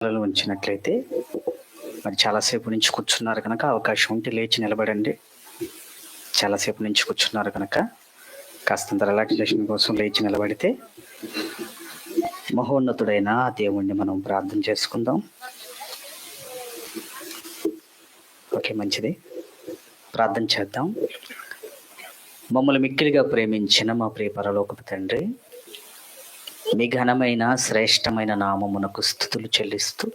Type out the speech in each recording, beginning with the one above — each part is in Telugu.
ఉంచినట్లయితే మరి చాలాసేపు నుంచి కూర్చున్నారు కనుక అవకాశం ఉంటే లేచి నిలబడండి. చాలాసేపు నుంచి కూర్చున్నారు కనుక కాస్తంత రిలాక్సేషన్ కోసం లేచి నిలబడితే మహోన్నతుడైన దేవుణ్ణి మనం ప్రార్థన చేసుకుందాం. ఓకే, మంచిది. ప్రార్థన చేద్దాం. మమ్మల్ని మిక్కిలిగా ప్రేమించిన మా ప్రియ పరలోకపు తండ్రి, మీ ఘనమైన శ్రేష్టమైన నామమునకు స్తుతులు చెల్లిస్తూ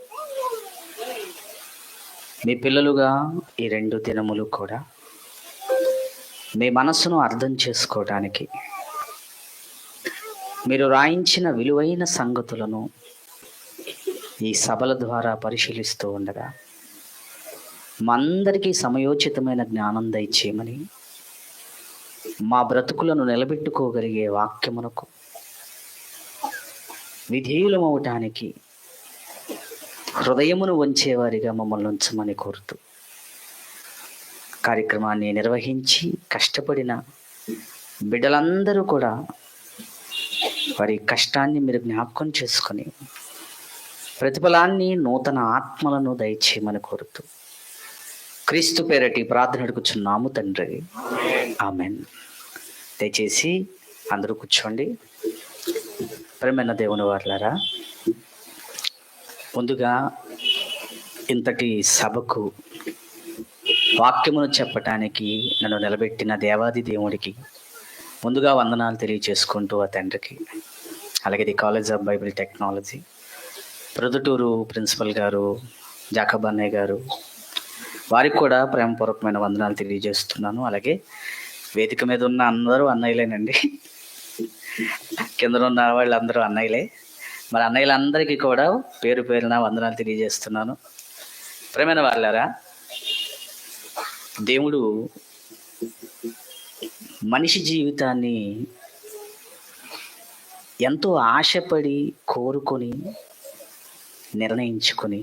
మీ పిల్లలుగా ఈ 2 దినములు కూడా మీ మనసును అర్థం చేసుకోవడానికి మీరు రాయించిన విలువైన సంగతులను ఈ సభల ద్వారా పరిశీలిస్తూ ఉండగా మా అందరికీ సమయోచితమైన జ్ఞానం దయచేయమని, మా బ్రతుకులను నిలబెట్టుకోగలిగే వాక్యమునకు విధేయులమవటానికి హృదయమును వంచేవారిగా మమ్మల్ని ఉంచమని కోరుతూ కార్యక్రమాన్ని నిర్వహించి కష్టపడిన బిడ్డలందరూ కూడా వారి కష్టాన్ని మీరు జ్ఞాపకం చేసుకొని ప్రతిఫలాన్ని నూతన ఆత్మలను దయచేయమని కోరుతూ క్రీస్తు పేరటి ప్రార్థన అడుగుచున్నాము తండ్రి, ఆమెన్. దయచేసి అందరూ కూర్చోండి. ప్రియమైన దేవుని వారలారా, ముందుగా ఇంతటి సభకు వాక్యమును చెప్పటానికి నన్ను నిలబెట్టిన దేవాది దేవుడికి ముందుగా వందనాలు తెలియజేసుకుంటూ ఆ తండ్రికి, అలాగే the college of Bible technology Proddatur principal గారు జాకబ్ అన్నయ్య గారు, వారికి కూడా ప్రేమపూర్వకమైన వందనాలు తెలియజేస్తున్నాను. అలాగే వేదిక మీద ఉన్న అందరూ అన్నయ్యలేనండి, కింద ఉన్న వాళ్ళందరూ అన్నయ్యలే. మరి అన్నయ్యలందరికీ కూడా పేరు పేరున వందనాలు తెలియజేస్తున్నాను. ప్రేమైన వాళ్ళారా, దేవుడు మనిషి జీవితాన్ని ఎంతో ఆశపడి కోరుకొని నిర్ణయించుకొని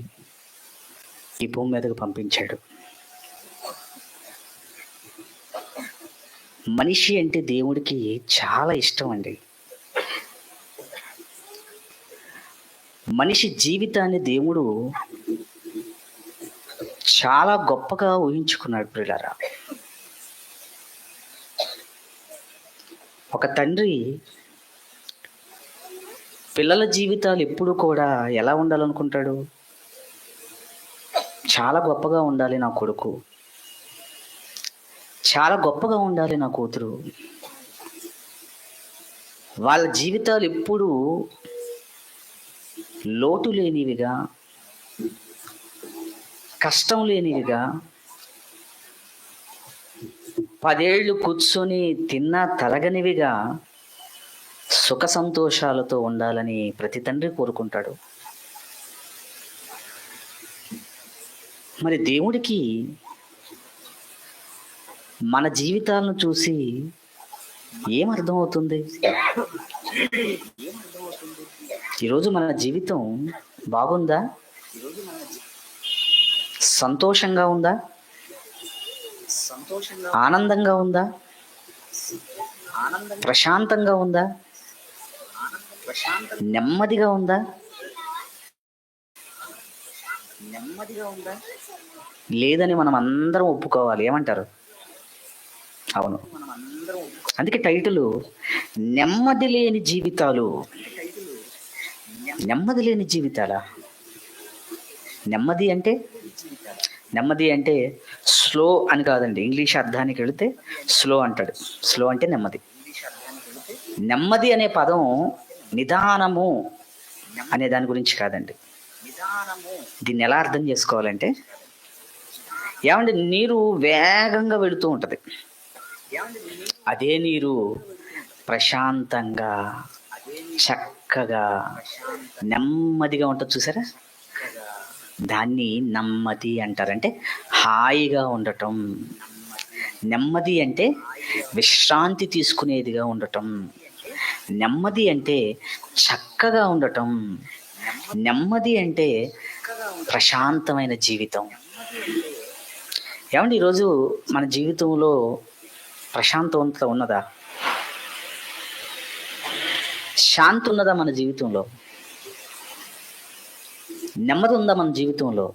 ఈ భూమి మీదకు పంపించాడు. మనిషి అంటే దేవుడికి చాలా ఇష్టం అండి. మనిషి జీవితాన్ని దేవుడు చాలా గొప్పగా ఊహించుకున్నాడు. ప్రియులారా, ఒక తండ్రి పిల్లల జీవితాలు ఎప్పుడు కూడా ఎలా ఉండాలనుకుంటాడు? చాలా గొప్పగా ఉండాలి నా కొడుకు, చాలా గొప్పగా ఉండాలి నా కూతురు. వాళ్ళ జీవితాలు ఎప్పుడు లోటు లేనివిగా, కష్టం లేనివిగా, 10 ఏళ్ళు కూర్చొని తిన్నా తరగనివిగా సుఖ సంతోషాలతో ఉండాలని ప్రతి తండ్రి కోరుకుంటాడు. మరి దేవుడికి మన జీవితాలను చూసి ఏమర్థమవుతుంది? ఈరోజు మన జీవితం బాగుందా? సంతోషంగా ఉందా? ఆనందంగా ఉందా? ప్రశాంతంగా ఉందా? నెమ్మదిగా ఉందా? లేదని మనం అందరం ఒప్పుకోవాలి. ఏమంటారు? అవును. అందుకే టైటిల్ నెమ్మది లేని జీవితాలు. నెమ్మది లేని జీవితాలా? నెమ్మది అంటే స్లో అని కాదండి. ఇంగ్లీష్ అర్థానికి వెళితే స్లో అంటాడు. స్లో అంటే నెమ్మది. నెమ్మది అనే పదం నిదానము అనే దాని గురించి కాదండి. దీన్ని ఎలా అర్థం చేసుకోవాలంటే, ఏమంటే నీరు వేగంగా వెళుతూ ఉంటుంది, అదే నీరు ప్రశాంతంగా చక్కగా నెమ్మదిగా ఉంటుంది. చూసారా? దాన్ని నెమ్మది అంటారంటే హాయిగా ఉండటం. నెమ్మది అంటే విశ్రాంతి తీసుకునేదిగా ఉండటం. నెమ్మది అంటే చక్కగా ఉండటం. నెమ్మది అంటే ప్రశాంతమైన జీవితం. ఏమండి, ఈరోజు మన జీవితంలో ప్రశాంతత ఉన్నదా? శాంతి ఉన్నదా మన జీవితంలో? నెమ్మది ఉందా మన జీవితంలో?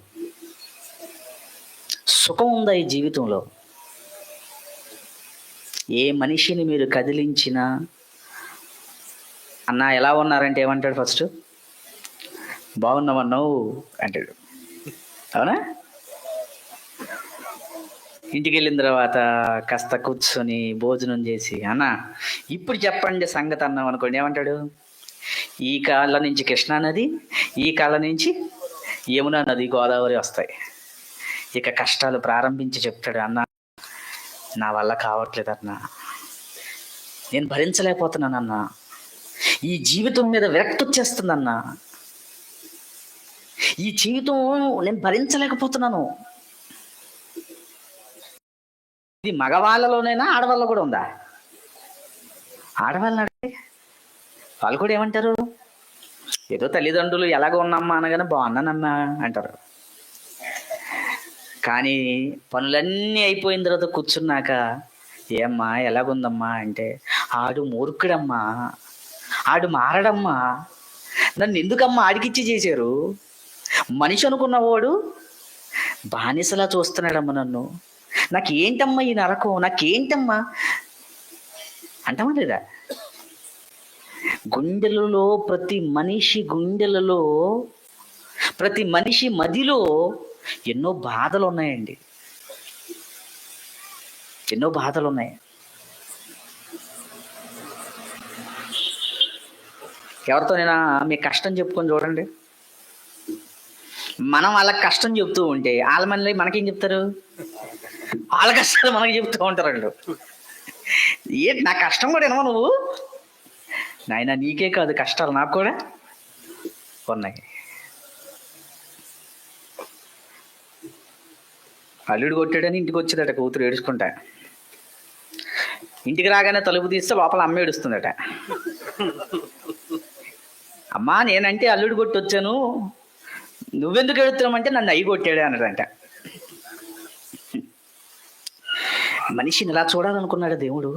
సుఖం ఉందా ఈ జీవితంలో? ఏ మనిషిని మీరు కదిలించినా అన్నా ఎలా ఉన్నారంటే ఏమంటాడు? ఫస్ట్ బాగున్నామన్నావు అంటాడు. అవునా? ఇంటికి వెళ్ళిన తర్వాత కాస్త కూర్చొని భోజనం చేసి అన్న ఇప్పుడు చెప్పండి సంగతి అన్నాం అనుకోండి, ఏమంటాడు? ఈ కాళ్ళ నుంచి కృష్ణా నది, ఈ కాళ్ళ నుంచి యమునా నది, గోదావరి వస్తాయి. ఇక కష్టాలు ప్రారంభించి చెప్తాడు, అన్న నా వల్ల కావట్లేదు అన్న, నేను భరించలేకపోతున్నానన్న, ఈ జీవితం మీద విరక్తి వచ్చేస్తుందన్న, ఈ జీవితం నేను భరించలేకపోతున్నాను. ఇది మగవాళ్ళలోనైనా ఆడవాళ్ళలో కూడా ఉందా? ఆడవాళ్ళని అడిగితే వాళ్ళు కూడా ఏమంటారు? ఏదో తల్లిదండ్రులు ఎలాగో ఉన్నామ్మా అనగానే బాగున్నానమ్మా అంటారు. కానీ పనులన్నీ అయిపోయిన తర్వాత కూర్చున్నాక ఏమ్మా ఎలాగుందమ్మా అంటే, ఆడు మూర్ఖుడమ్మా, ఆడు మారడమ్మా, నన్ను ఎందుకమ్మా ఆడికిచ్చి చేశారు, మనిషి అనుకున్నవాడు బానిసలా చూస్తున్నాడమ్మా నన్ను, నాకేంటమ్మా ఈ నరకం, నాకేంటమ్మా అంటామా లేదా? గుండెలలో ప్రతి మనిషి మదిలో ఎన్నో బాధలు ఉన్నాయండి, ఎన్నో బాధలు ఉన్నాయి. ఎవరితోనైనా మీ కష్టం చెప్పుకొని చూడండి. మనం వాళ్ళకి కష్టం చెప్తూ ఉంటే వాళ్ళ మళ్ళీ మనకేం చెప్తారు? వాళ్ళ కష్టాలు మనకి చెప్తూ ఉంటారు వాళ్ళు. ఏంటి నా కష్టం కూడా ఏమో నువ్వు? నాయన నీకే కాదు కష్టాలు నాకు కూడా ఉన్నాయి. అల్లుడు కొట్టాడని ఇంటికి వచ్చేదట కూతురు ఏడుచుకుంటా. ఇంటికి రాగానే తలుపు తీస్తే లోపల అమ్మ ఏడుస్తుందట. అమ్మా నేనంటే అల్లుడు కొట్టి వచ్చాను, నువ్వెందుకు ఏడుతున్నామంటే నన్ను అయ్యి కొట్టాడే అన్నదంట. మనిషిని ఇలా చూడాలనుకున్నాడు దేవుడు,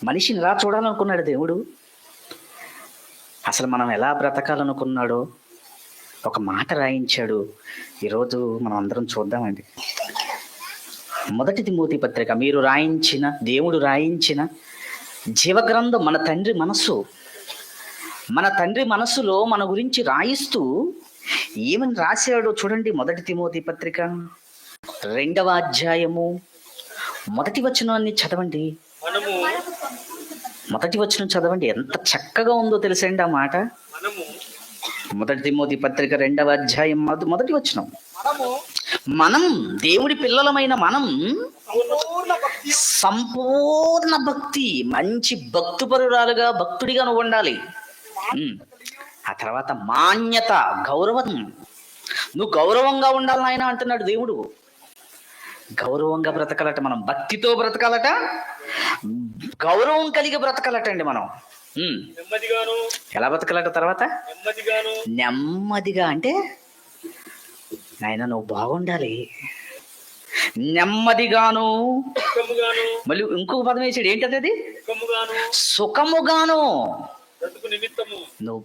మనిషిని ఇలా చూడాలనుకున్నాడు దేవుడు. అసలు మనం ఎలా బ్రతకాలనుకున్నాడో ఒక మాట రాయించాడు. ఈరోజు మనం అందరం చూద్దామండి. 1 తిమోతి పత్రిక, దేవుడు రాయించిన జీవగ్రంథం, మన తండ్రి మనస్సులో మన గురించి రాయిస్తూ ఏమని రాశాడో చూడండి. 1 తిమోతి పత్రిక 2వ అధ్యాయము 1వ వచనాన్ని చదవండి. 1వ వచనం చదవండి, ఎంత చక్కగా ఉందో తెలుసండి ఆ మాట. 1 తిమోతి పత్రిక 2వ అధ్యాయం 1వ వచనం, మనం దేవుడి పిల్లలమైన మనం సంపూర్ణ భక్తి, మంచి భక్తుడిగా నువ్వు ఉండాలి. ఆ తర్వాత మాన్యత, గౌరవం, నువ్వు గౌరవంగా ఉండాలి నాయన అంటున్నాడు దేవుడు. గౌరవంగా బ్రతకాలట, మనం భక్తితో బ్రతకాలట, గౌరవం కలిగి బ్రతకాలట అండి మనం. ఎలా బ్రతకాలట? తర్వాత నెమ్మదిగా అంటే నాయన నువ్వు బాగుండాలి, నెమ్మదిగాను, మళ్ళీ ఇంకొక పదం వేసాడు, ఏంటది? అది సుఖముగాను నువ్వు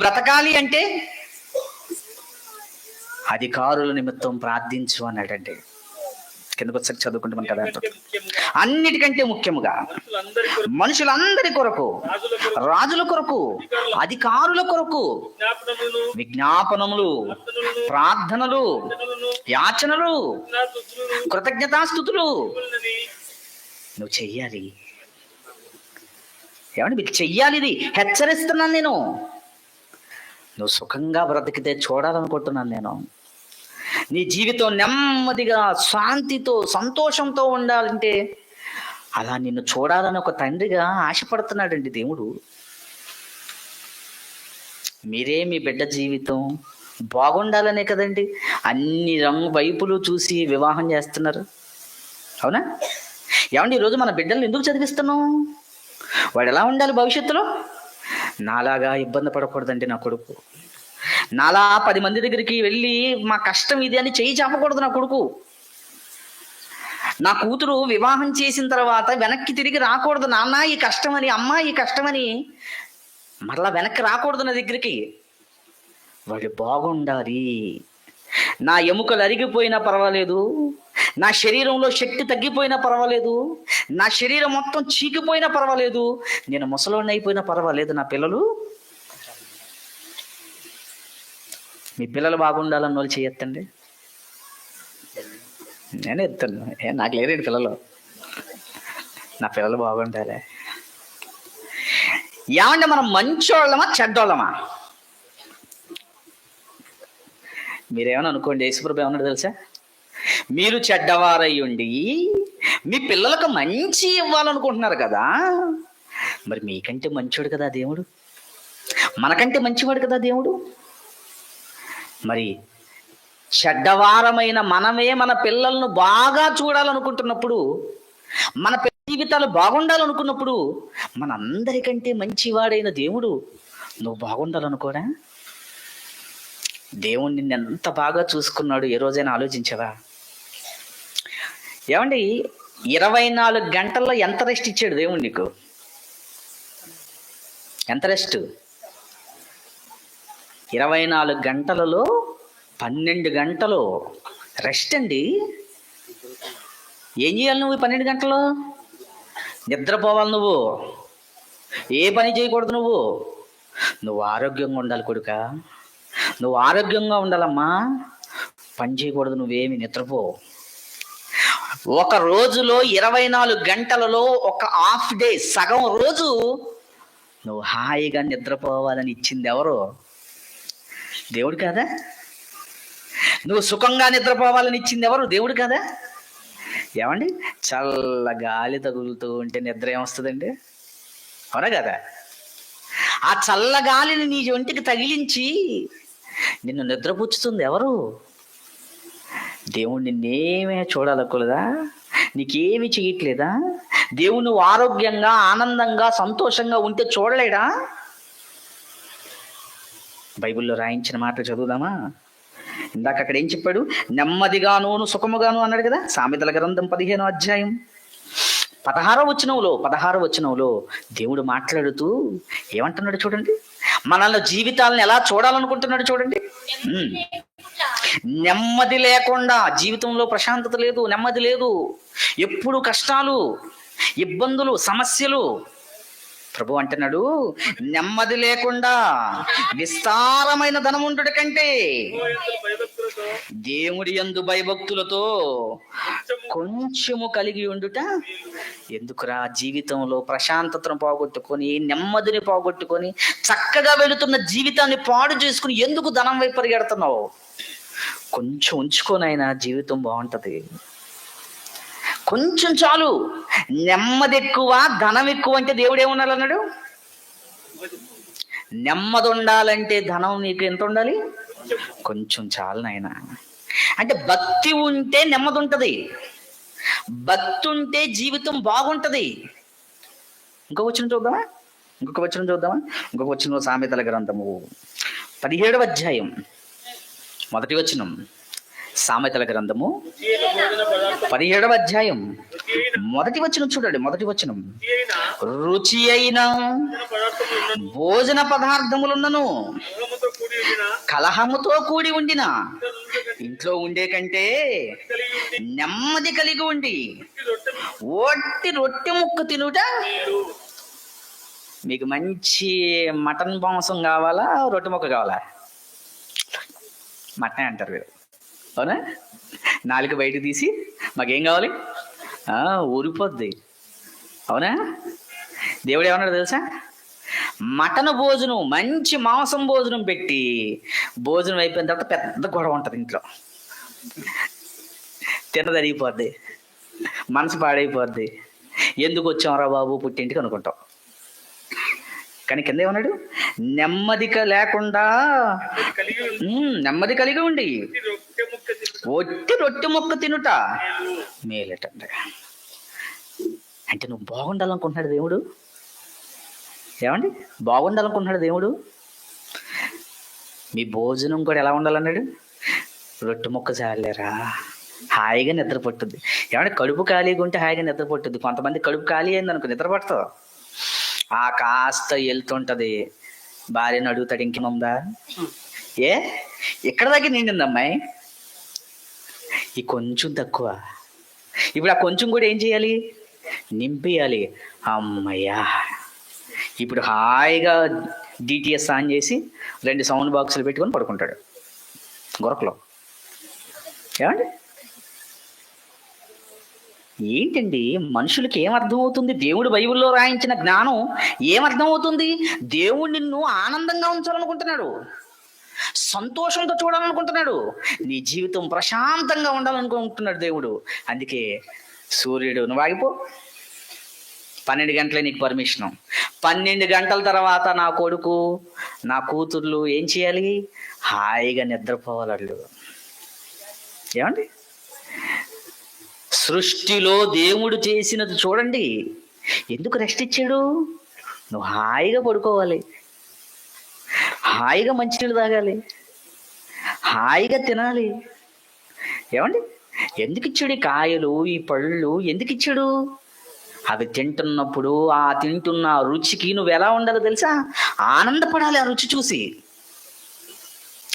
బ్రతకాలి అంటే అధికారుల నిమిత్తం ప్రార్థించు అన్నాడంటే. కిందకు వచ్చి చదువుకుంటాం కదా. అన్నిటికంటే ముఖ్యముగా మనుషులందరి కొరకు, రాజుల కొరకు, అధికారుల కొరకు విజ్ఞాపనములు, ప్రార్థనలు, యాచనలు, కృతజ్ఞతాస్తుతులు నువ్వు చెయ్యాలి. ఏమండి మీకు చెయ్యాలి, ఇది హెచ్చరిస్తున్నాను నేను. నువ్వు సుఖంగా బ్రతికితే చూడాలనుకుంటున్నాను నేను. నీ జీవితం నెమ్మదిగా, శాంతితో, సంతోషంతో ఉండాలంటే అలా నిన్ను చూడాలని ఒక తండ్రిగా ఆశపడుతున్నాడండి దేవుడు. మీరే మీ బిడ్డ జీవితం బాగుండాలనే కదండి అన్ని వైపులు చూసి వివాహం చేస్తున్నారు, అవునా? ఏమండి ఈరోజు మన బిడ్డలను ఎందుకు చదివిస్తున్నాం? వాడు ఎలా ఉండాలి భవిష్యత్తులో? నాలాగా ఇబ్బంది పడకూడదండి నా కొడుకు, నాలా 10 మంది దగ్గరికి వెళ్ళి మా కష్టం ఇది అని చెయ్యి చాపకూడదు నా కొడుకు. నా కూతురు వివాహం చేసిన తర్వాత వెనక్కి తిరిగి రాకూడదు, నాన్న ఈ కష్టమని, అమ్మ ఈ కష్టమని మరలా వెనక్కి రాకూడదు నా దగ్గరికి. వాళ్ళు బాగుండాలి. నా ఎముకలు అరిగిపోయినా పర్వాలేదు, నా శరీరంలో శక్తి తగ్గిపోయినా పర్వాలేదు, నా శరీరం మొత్తం చీకిపోయినా పర్వాలేదు, నేను ముసలోడిని అయిపోయినా పర్వాలేదు, నా పిల్లలు, మీ పిల్లలు బాగుండాలన్న వాళ్ళు చేయొద్దండి. నేను ఎత్తాను, నాకు లేదండి పిల్లలు, నా పిల్లలు బాగుండాలి. ఏమంటే మనం మంచోళ్ళమా చెడ్డోళ్ళమా? మీరేమన్నా అనుకోండి, యేసుప్రభు ఏమన్నాడు తెలుసా? మీరు చెడ్డవారయ్యుండి మీ పిల్లలకు మంచి ఇవ్వాలనుకుంటున్నారు కదా, మరి మీకంటే మంచోడు కదా దేవుడు, మనకంటే మంచివాడు కదా దేవుడు. మరి చెడ్డవారమైన మనమే మన పిల్లలను బాగా చూడాలనుకుంటున్నప్పుడు, మన జీవితాలు బాగుండాలనుకున్నప్పుడు, మనందరికంటే మంచివాడైన దేవుడు నువ్వు బాగుండాలనుకోడా? దేవుడు నిన్ను ఎంత బాగా చూసుకున్నాడు ఏ రోజైనా ఆలోచించవా? ఏమండి, 24 గంటల్లో ఎంత రెస్ట్ ఇచ్చాడు దేవుడు నీకు? ఎంత రెస్ట్? 24 గంటలలో 12 గంటలు రెస్ట్ అండి. ఏం చేయాలి నువ్వు 12 గంటలు? నిద్రపోవాలి. నువ్వు ఏ పని చేయకూడదు. నువ్వు ఆరోగ్యంగా ఉండాలి కొడుకా, నువ్వు ఆరోగ్యంగా ఉండాలమ్మా. పని చేయకూడదు, నువ్వేమి నిద్రపో. ఒక రోజులో 24 గంటలలో ఒక హాఫ్ డే, సగం రోజు నువ్వు హాయిగా నిద్రపోవాలని ఇచ్చింది ఎవరు? దేవుడు కాదా? నువ్వు సుఖంగా నిద్రపోవాలని ఇచ్చింది ఎవరు? దేవుడు కాదా? ఏమండి, చల్ల గాలి తగులుతూ ఉంటే నిద్ర ఏమొస్తుందండి? అవునా కదా? ఆ చల్ల గాలిని నీ ఒంటికి తగిలించి నిన్ను నిద్రపుచ్చుతుంది ఎవరు? దేవుడు నిన్నేమే చూడాలనుకోలేదా? నీకేమి చేయట్లేదా? దేవుడు నువ్వు ఆరోగ్యంగా, ఆనందంగా, సంతోషంగా ఉంటే చూడలేడా? బైబిల్లో రాయించిన మాటలు చదువుదామా? ఇందాక అక్కడ ఏం చెప్పాడు? నెమ్మదిగాను సుఖముగాను అన్నాడు కదా. సామెతల గ్రంథం 15వ అధ్యాయం 16వ వచనంలో దేవుడు మాట్లాడుతూ ఏమంటున్నాడు చూడండి. మనల్ని జీవితాలను ఎలా చూడాలనుకుంటున్నాడు చూడండి. నెమ్మది లేకుండా జీవితంలో ప్రశాంతత లేదు, నెమ్మది లేదు, ఎప్పుడు కష్టాలు, ఇబ్బందులు, సమస్యలు. ప్రభు అంటున్నాడు, నెమ్మది లేకుండా విస్తారమైన ధనముండుట కంటే దేవుడి యందు భయభక్తులతో కొంచెము కలిగి ఉండుట ఎందుకురా? జీవితంలో ప్రశాంతతను పోగొట్టుకొని, నెమ్మదిని పోగొట్టుకొని, చక్కగా వెళుతున్న జీవితాన్ని పాడు చేసుకుని ఎందుకు ధనం వైపు పరిగెడుతున్నావు? కొంచెం ఉంచుకోనైనా జీవితం బాగుంటది. కొంచెం చాలు. నెమ్మది ఎక్కువ, ధనం ఎక్కువ అంటే దేవుడు ఏమన్నాడు? నెమ్మది ఉండాలంటే ధనం నీకు ఎంత ఉండాలి? కొంచెం చాలు నాయన. అంటే భక్తి ఉంటే నెమ్మది ఉంటది, భక్తి ఉంటే జీవితం బాగుంటది. ఇంకొక వచనం చూద్దామా? సామెతల గ్రంథము 17వ అధ్యాయం 1వ వచనం. సామెతల గ్రంథము 17వ అధ్యాయం 1వ వచనం చూడండి. 1వ వచనం. రుచి అయిన భోజన పదార్థములున్నను కలహముతో కూడి ఉండిన ఇంట్లో ఉండే కంటే నెమ్మది కలిగి ఉండి ఒట్టి రొట్టె ముక్క తినుట. మీకు మంచి మటన్ మాంసం కావాలా, రొట్టె ముక్క కావాలా? మటనే అంటారు మీరు, అవునా? నాలుక బయటకు తీసి మాకేం కావాలి? ఊరిపోద్ది, అవునా? దేవుడు ఏమన్నాడు తెలుసా? మటన్ భోజనం, మంచి మాంసం భోజనం పెట్టి, భోజనం అయిపోయిన తర్వాత పెద్ద గొడవ ఉంటుంది ఇంట్లో. తినదరిగిపోద్ది, మనసు పాడైపోద్ది. ఎందుకు వచ్చాంరా బాబు పుట్టింటికి అనుకుంటాం. కానీ కింద ఏమన్నాడు? నెమ్మది కలిగి ఉండి ఒట్టి రొట్టె ముక్క తినుట మేలటండి. అంటే నువ్వు బాగుండాలనుకుంటున్నాడు దేవుడు. ఏమండి, బాగుండాలనుకుంటున్నాడు దేవుడు. మీ భోజనం కూడా ఎలా ఉండాలన్నాడు? రొట్టె ముక్క చాలేరా, హాయిగా నిద్ర పట్టుద్ది. ఏమంటే కడుపు ఖాళీగా ఉంటే హాయిగా నిద్ర పట్టుద్ది. కొంతమంది కడుపు ఖాళీ అయింది అనుకో నిద్ర పడుతుంది. కాస్త వెళ్తుంటది, భార్యను అడుగుతాడు ఇంకేముందా, ఏ ఇక్కడ దగ్గర నిండింది అమ్మాయి, ఈ కొంచెం తక్కువ, ఇప్పుడు ఆ కొంచెం కూడా ఏం చేయాలి, నింపేయాలి. అమ్మయ్యా, ఇప్పుడు హాయిగా డిటిఎస్ ఆన్ చేసి 2 సౌండ్ బాక్సులు పెట్టుకొని పడుకుంటాడు గొరకలో. ఏమండి, ఏంటండి మనుషులకి ఏమర్థమవుతుంది? దేవుడు బైబిల్లో రాయించిన జ్ఞానం ఏమర్థమవుతుంది? దేవుడు నిన్ను ఆనందంగా ఉంచాలనుకుంటున్నాడు, సంతోషంతో చూడాలనుకుంటున్నాడు, నీ జీవితం ప్రశాంతంగా ఉండాలనుకుంటున్నాడు దేవుడు. అందుకే సూర్యుడు నువ్వు ఆగిపో, 12 గంటలే నీకు పర్మిషను. 12 గంటల తర్వాత నా కొడుకు నా కూతుర్లు ఏం చేయాలి, హాయిగా నిద్రపోవాలి వాళ్ళు. ఏమండి, సృష్టిలో దేవుడు చేసినది చూడండి, ఎందుకు రెస్ట్ ఇచ్చాడు? నువ్వు హాయిగా పడుకోవాలి, హాయిగా మంచినీళ్ళు తాగాలి, హాయిగా తినాలి. ఏమండి, ఎందుకు ఇచ్చాడు ఈ కాయలు, ఈ పళ్ళు ఎందుకు ఇచ్చాడు? అవి తింటున్నప్పుడు ఆ తింటున్న రుచికి నువ్వు ఎలా ఉండాలో తెలుసా? ఆనందపడాలి ఆ రుచి చూసి,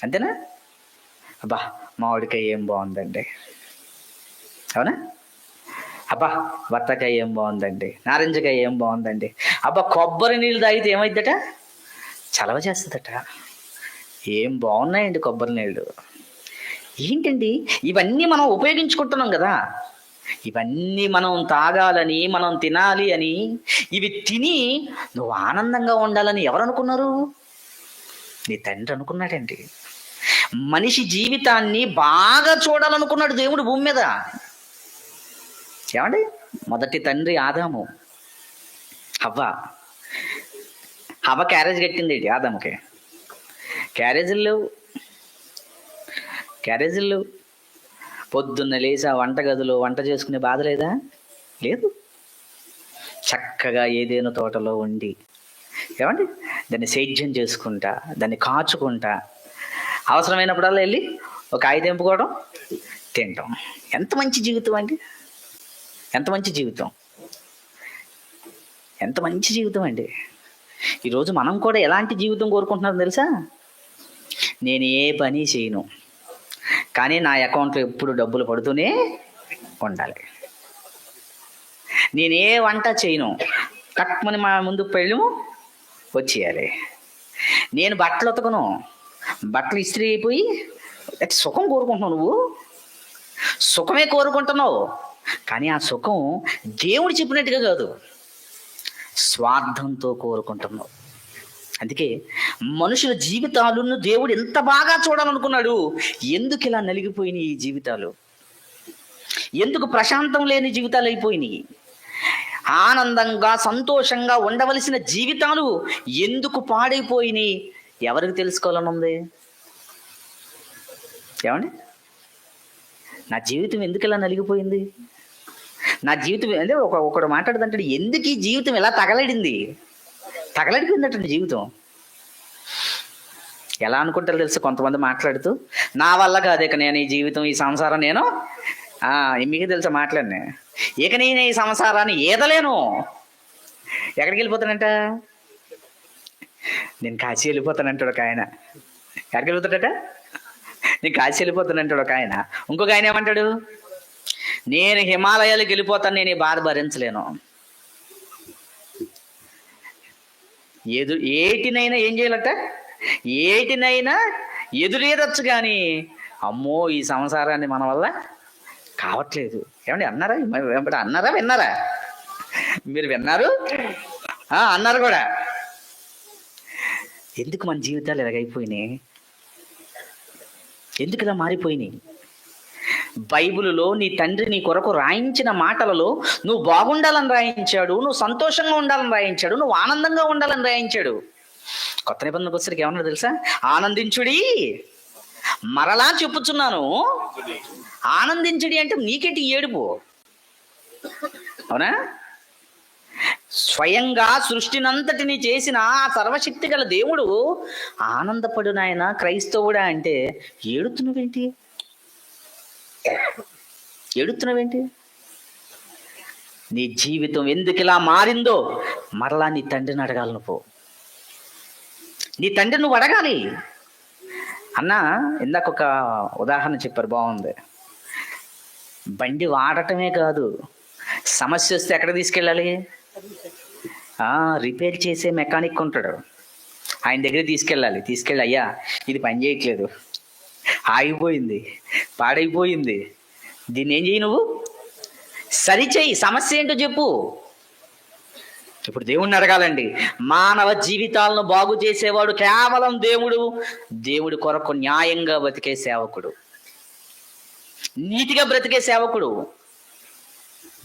అంతేనా? అబ్బా మామిడికాయ ఏం బాగుందండి, అవునా? అబ్బా బత్తాకాయ ఏం బాగుందండి, నారింజకాయ ఏం బాగుందండి. అబ్బా కొబ్బరి నీళ్ళు తాగితే ఏమైద్దట, చలవ చేస్తుందట. ఏం బాగున్నాయండి కొబ్బరి నీళ్ళు. ఏంటండి, ఇవన్నీ మనం ఉపయోగించుకుంటున్నాం కదా, ఇవన్నీ మనం తాగాలని, మనం తినాలి అని, ఇవి తిని నువ్వు ఆనందంగా ఉండాలని ఎవరు అనుకున్నారు? నీ తండ్రి అనుకున్నాడండి. మనిషి జీవితాన్ని బాగా చూడాలనుకున్నాడు దేవుడు భూమి మీద. ఏమండి, మొదటి తండ్రి ఆదాము, హవ్వ క్యారేజ్ కట్టింది ఆదాముకి. క్యారేజీలు లేవు. పొద్దున్న లేచి ఆ వంటగదిలో వంట చేసుకునే బాధ లేదా? లేదు. చక్కగా ఏదేనో తోటలో ఉండి, ఏమండి, దాన్ని సేద్యం చేసుకుంటా, దాన్ని కాచుకుంటా, అవసరమైనప్పుడల్లా వెళ్ళి ఒక కాయ తెంపుకోవడం, తింటాం. ఎంత మంచి జీవితం అండి, ఎంత మంచి జీవితం, ఎంత మంచి జీవితం అండి. ఈరోజు మనం కూడా ఎలాంటి జీవితం కోరుకుంటున్నాం తెలుసా? నేను ఏ పని చేయను, కానీ నా అకౌంట్లో ఎప్పుడు డబ్బులు పడుతూనే ఉండాలి. నేనే వంట చేయను, కట్మని మా ముందు పెళ్ళి వచ్చేయాలి. నేను బట్టలు ఉతకను, బట్టలు ఇస్త్రీ అయిపోయి సుఖం కోరుకుంటున్నావు. నువ్వు సుఖమే కోరుకుంటున్నావు, కానీ ఆ సుఖం దేవుడు చెప్పినట్టుగా కాదు, స్వార్థంతో కోరుకుంటున్నావు. అందుకే మనుషుల జీవితాలను దేవుడు ఎంత బాగా చూడాలనుకున్నాడు. ఎందుకు ఇలా నలిగిపోయినాయి ఈ జీవితాలు? ఎందుకు ప్రశాంతం లేని జీవితాలు అయిపోయినాయి? ఆనందంగా సంతోషంగా ఉండవలసిన జీవితాలు ఎందుకు పాడైపోయినాయి? ఎవరికి తెలుసుకోవాలని ఉంది? ఏమండి, నా జీవితం ఎందుకు ఇలా నలిగిపోయింది? నా జీవితం అంటే ఒకడు మాట్లాడుతుంటాడు, ఎందుకు ఈ జీవితం ఎలా తగలడిపోయిందటండి జీవితం. ఎలా అనుకుంటారు తెలుసు? కొంతమంది మాట్లాడుతూ, నా వల్ల కాదు ఇక నేను ఈ జీవితం, ఈ సంసారం నేను మీకు తెలుసా మాట్లాడినా, ఇక నేను ఈ సంసారాన్ని ఈదలేను. ఎక్కడికి వెళ్ళిపోతానంట? నేను కాశీ వెళ్ళిపోతానంటాడు ఒక ఆయన. ఎక్కడికి వెళ్ళిపోతాడట? నేను కాశీ వెళ్ళిపోతానంటాడు ఒక ఆయన. ఇంకొక ఆయన ఏమంటాడు, నేను హిమాలయాలకు వెళ్ళిపోతాను, నేను ఈ బాధ భరించలేను. ఏటినైనా ఏం చేయాలట? ఏటినైనా ఎదురేదచ్చు కానీ అమ్మో ఈ సంసారాన్ని మన వల్ల కావట్లేదు. ఏమండి అన్నారా? విన్నారా? మీరు విన్నారు, అన్నారు కూడా. ఎందుకు మన జీవితాలు ఎలాగైపోయినాయి? ఎందుకు ఇలా మారిపోయినాయి? బైబిలులో నీ తండ్రి నీ కొరకు రాయించిన మాటలలో నువ్వు బాగుండాలని రాయించాడు, నువ్వు సంతోషంగా ఉండాలని రాయించాడు, నువ్వు ఆనందంగా ఉండాలని రాయించాడు. కొత్త నిబంధనకు వచ్చేసరికి ఏమన్నా తెలుసా? ఆనందించుడి, మరలా చెప్పుచున్నాను ఆనందించుడి. అంటే నీకేంటి ఏడుపు? అవునా? స్వయంగా సృష్టినంతటిని చేసిన ఆ సర్వశక్తి గల దేవుడు ఆనందపడు నాయన క్రైస్తవుడా అంటే ఏడుతున్నావేంటి? నీ జీవితం ఎందుకు ఇలా మారిందో మరలా నీ తండ్రిని అడగాలను పో. నీ తండ్రి నువ్వు అడగాలి. అన్న ఇందాక ఒక ఉదాహరణ చెప్పారు, బాగుంది. బండి వాడటమే కాదు, సమస్య వస్తే ఎక్కడ తీసుకెళ్ళాలి? రిపేర్ చేసే మెకానిక్ ఉంటాడు, ఆయన దగ్గర తీసుకెళ్ళాలి. తీసుకెళ్ళి, అయ్యా ఇది పని చేయట్లేదు, ఆగిపోయింది, పాడైపోయింది, దీన్ని ఏం చేయి, నువ్వు సరిచేయి, సమస్య ఏంటో చెప్పు. ఇప్పుడు దేవుణ్ణి అడగాలండి. మానవ జీవితాలను బాగు చేసేవాడు కేవలం దేవుడు. దేవుడి కొరకు న్యాయంగా బతికే సేవకుడు, నీతిగా బ్రతికే సేవకుడు.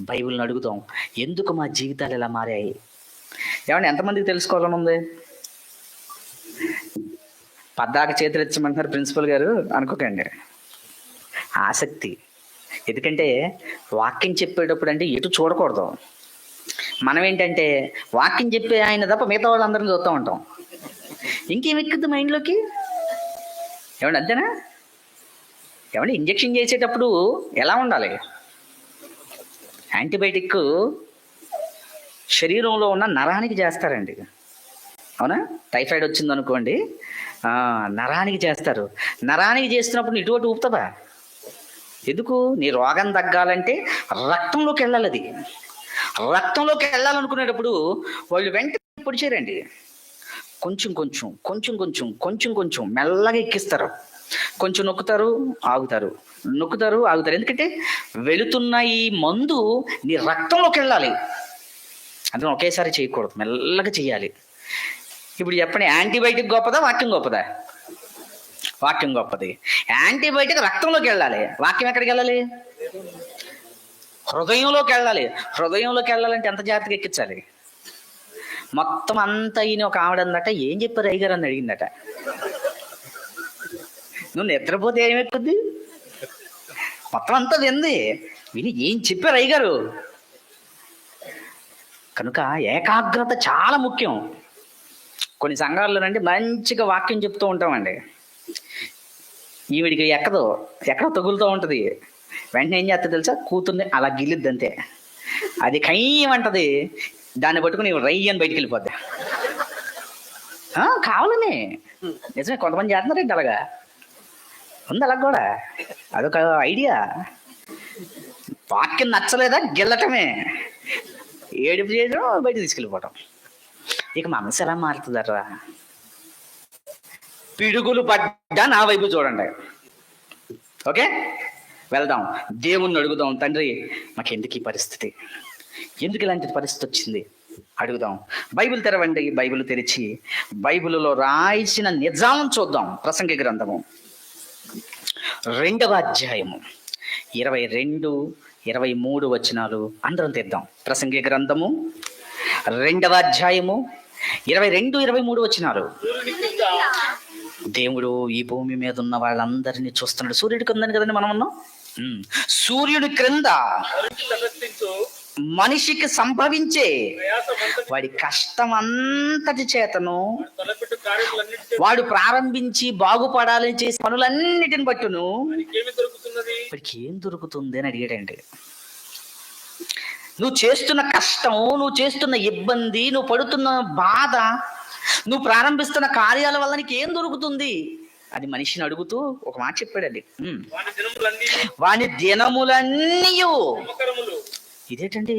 బైబిల్ని అడుగుతాం, ఎందుకు మా జీవితాలు ఇలా మారాయి? ఏమంటే ఎంతమందికి తెలుసుకోవాలని ఉంది? పద్దాక చేతులెచ్చమంటున్నారు ప్రిన్సిపల్ గారు అనుకోకండి, ఆసక్తి. ఎందుకంటే వాక్యం చెప్పేటప్పుడు అంటే ఎటు చూడకూడదు. మనం ఏంటంటే వాక్యం చెప్పే ఆయన తప్ప మిగతా వాళ్ళందరినీ చూస్తూ ఉంటాం. ఇంకేం ఎక్కుద్ది మైండ్లోకి? ఏమండి అంతేనా? ఏమంటే ఇంజెక్షన్ చేసేటప్పుడు ఎలా ఉండాలి? యాంటీబయాటిక్ శరీరంలో ఉన్న నరానికి చేస్తారండి, అవునా? టైఫాయిడ్ వచ్చింది అనుకోండి, నరానికి చేస్తారు. నరానికి చేస్తున్నప్పుడు ఇటువంటి ఊపుతుందా? ఎందుకు? నీ రోగం తగ్గాలంటే రక్తంలోకి వెళ్ళాలి. అది రక్తంలోకి వెళ్ళాలనుకునేటప్పుడు వాళ్ళు వెంటనే పొడిచారండి, కొంచెం కొంచెం కొంచెం కొంచెం కొంచెం కొంచెం మెల్లగా ఎక్కిస్తారు. కొంచెం నొక్కుతారు, ఆగుతారు, నొక్కుతారు, ఆగుతారు. ఎందుకంటే వెళుతున్న ఈ మందు నీ రక్తంలోకి వెళ్ళాలి. అందులో ఒకేసారి చేయకూడదు, మెల్లగా చేయాలి. ఇప్పుడు చెప్పండి, యాంటీబయాటిక్ గొప్పదా, వాక్యం గొప్పదా? వాక్యం గొప్పది. యాంటీబయాటిక్ రక్తంలోకి వెళ్ళాలి, వాక్యం ఎక్కడికి వెళ్ళాలి? హృదయంలోకి వెళ్ళాలి. హృదయంలోకి వెళ్ళాలంటే ఎంత జాగ్రత్తగా ఎక్కించాలి? మొత్తం అంతా ఈయన ఒక ఆవిడ అందట, ఏం చెప్పారు అయ్యగారు అని అడిగిందట. నువ్వు నిద్రపోతే ఏమెక్కుద్ది? మొత్తం అంతా వింది, విని ఏం చెప్పారు అయ్యగారు. కనుక ఏకాగ్రత చాలా ముఖ్యం. కొన్ని సంఘాల్లోనండి మంచిగా వాక్యం చెప్తూ ఉంటామండి, ఈవిడికి ఎక్కడో తగులుతూ ఉంటుంది. వెంటనే ఏం చేస్తా తెలుసా? కూతుర్ని అలా గిల్లిద్ది అంతే, అది కయ్యమంటది, దాన్ని పట్టుకుని రై అని బయటికి వెళ్ళిపోద్ది. కావాలని నిజమే, కొంతమంది చేస్తున్నారండి అలాగా, ఉంది అలా కూడా. అదొక ఐడియా. వాక్యం నచ్చలేదా గిల్లటమే, ఏడుపు చేయడం, బయటకు తీసుకెళ్ళిపోవటం. ఇక మనసు ఎలా మారుతుందరా? పిడుగులు పడ్డా నా వైపు చూడండి. ఓకే, వెళ్దాం, దేవుణ్ణి అడుగుదాం. తండ్రి, మాకెందుకు ఈ పరిస్థితి? ఎందుకు ఇలాంటి పరిస్థితి వచ్చింది? అడుగుదాం. బైబిల్ తెరవండి. బైబిల్ తెరిచి బైబిల్లో రాయించిన నిజాలను చూద్దాం. ప్రసంగి గ్రంథము 2వ అధ్యాయము 22, 23 వచనాలు అందరం తెద్దాం. ప్రసంగి గ్రంథము 2వ అధ్యాయము 22, 23 వచనాలు. దేవుడు ఈ భూమి మీద ఉన్న వాళ్ళందరినీ చూస్తున్నాడు. సూర్యుడి కిందని కదండి మనం ఉన్నాం. సూర్యుడి క్రింద మనిషికి సంభవించే వాడి కష్టం అంతటి చేతను వాడు ప్రారంభించి బాగుపడాలని చేసే పనులన్నిటిని బట్టును వాడికి ఏం దొరుకుతుంది అని అడిగాడండి. నువ్వు చేస్తున్న కష్టం, నువ్వు చేస్తున్న ఇబ్బంది, నువ్వు పడుతున్న బాధ, నువ్వు ప్రారంభిస్తున్న కార్యాల వల్ల నీకు ఏం దొరుకుతుంది అని మనిషిని అడుగుతూ ఒక మాట చెప్పాడండి. వాని దినములన్నీ. ఇదేంటండి,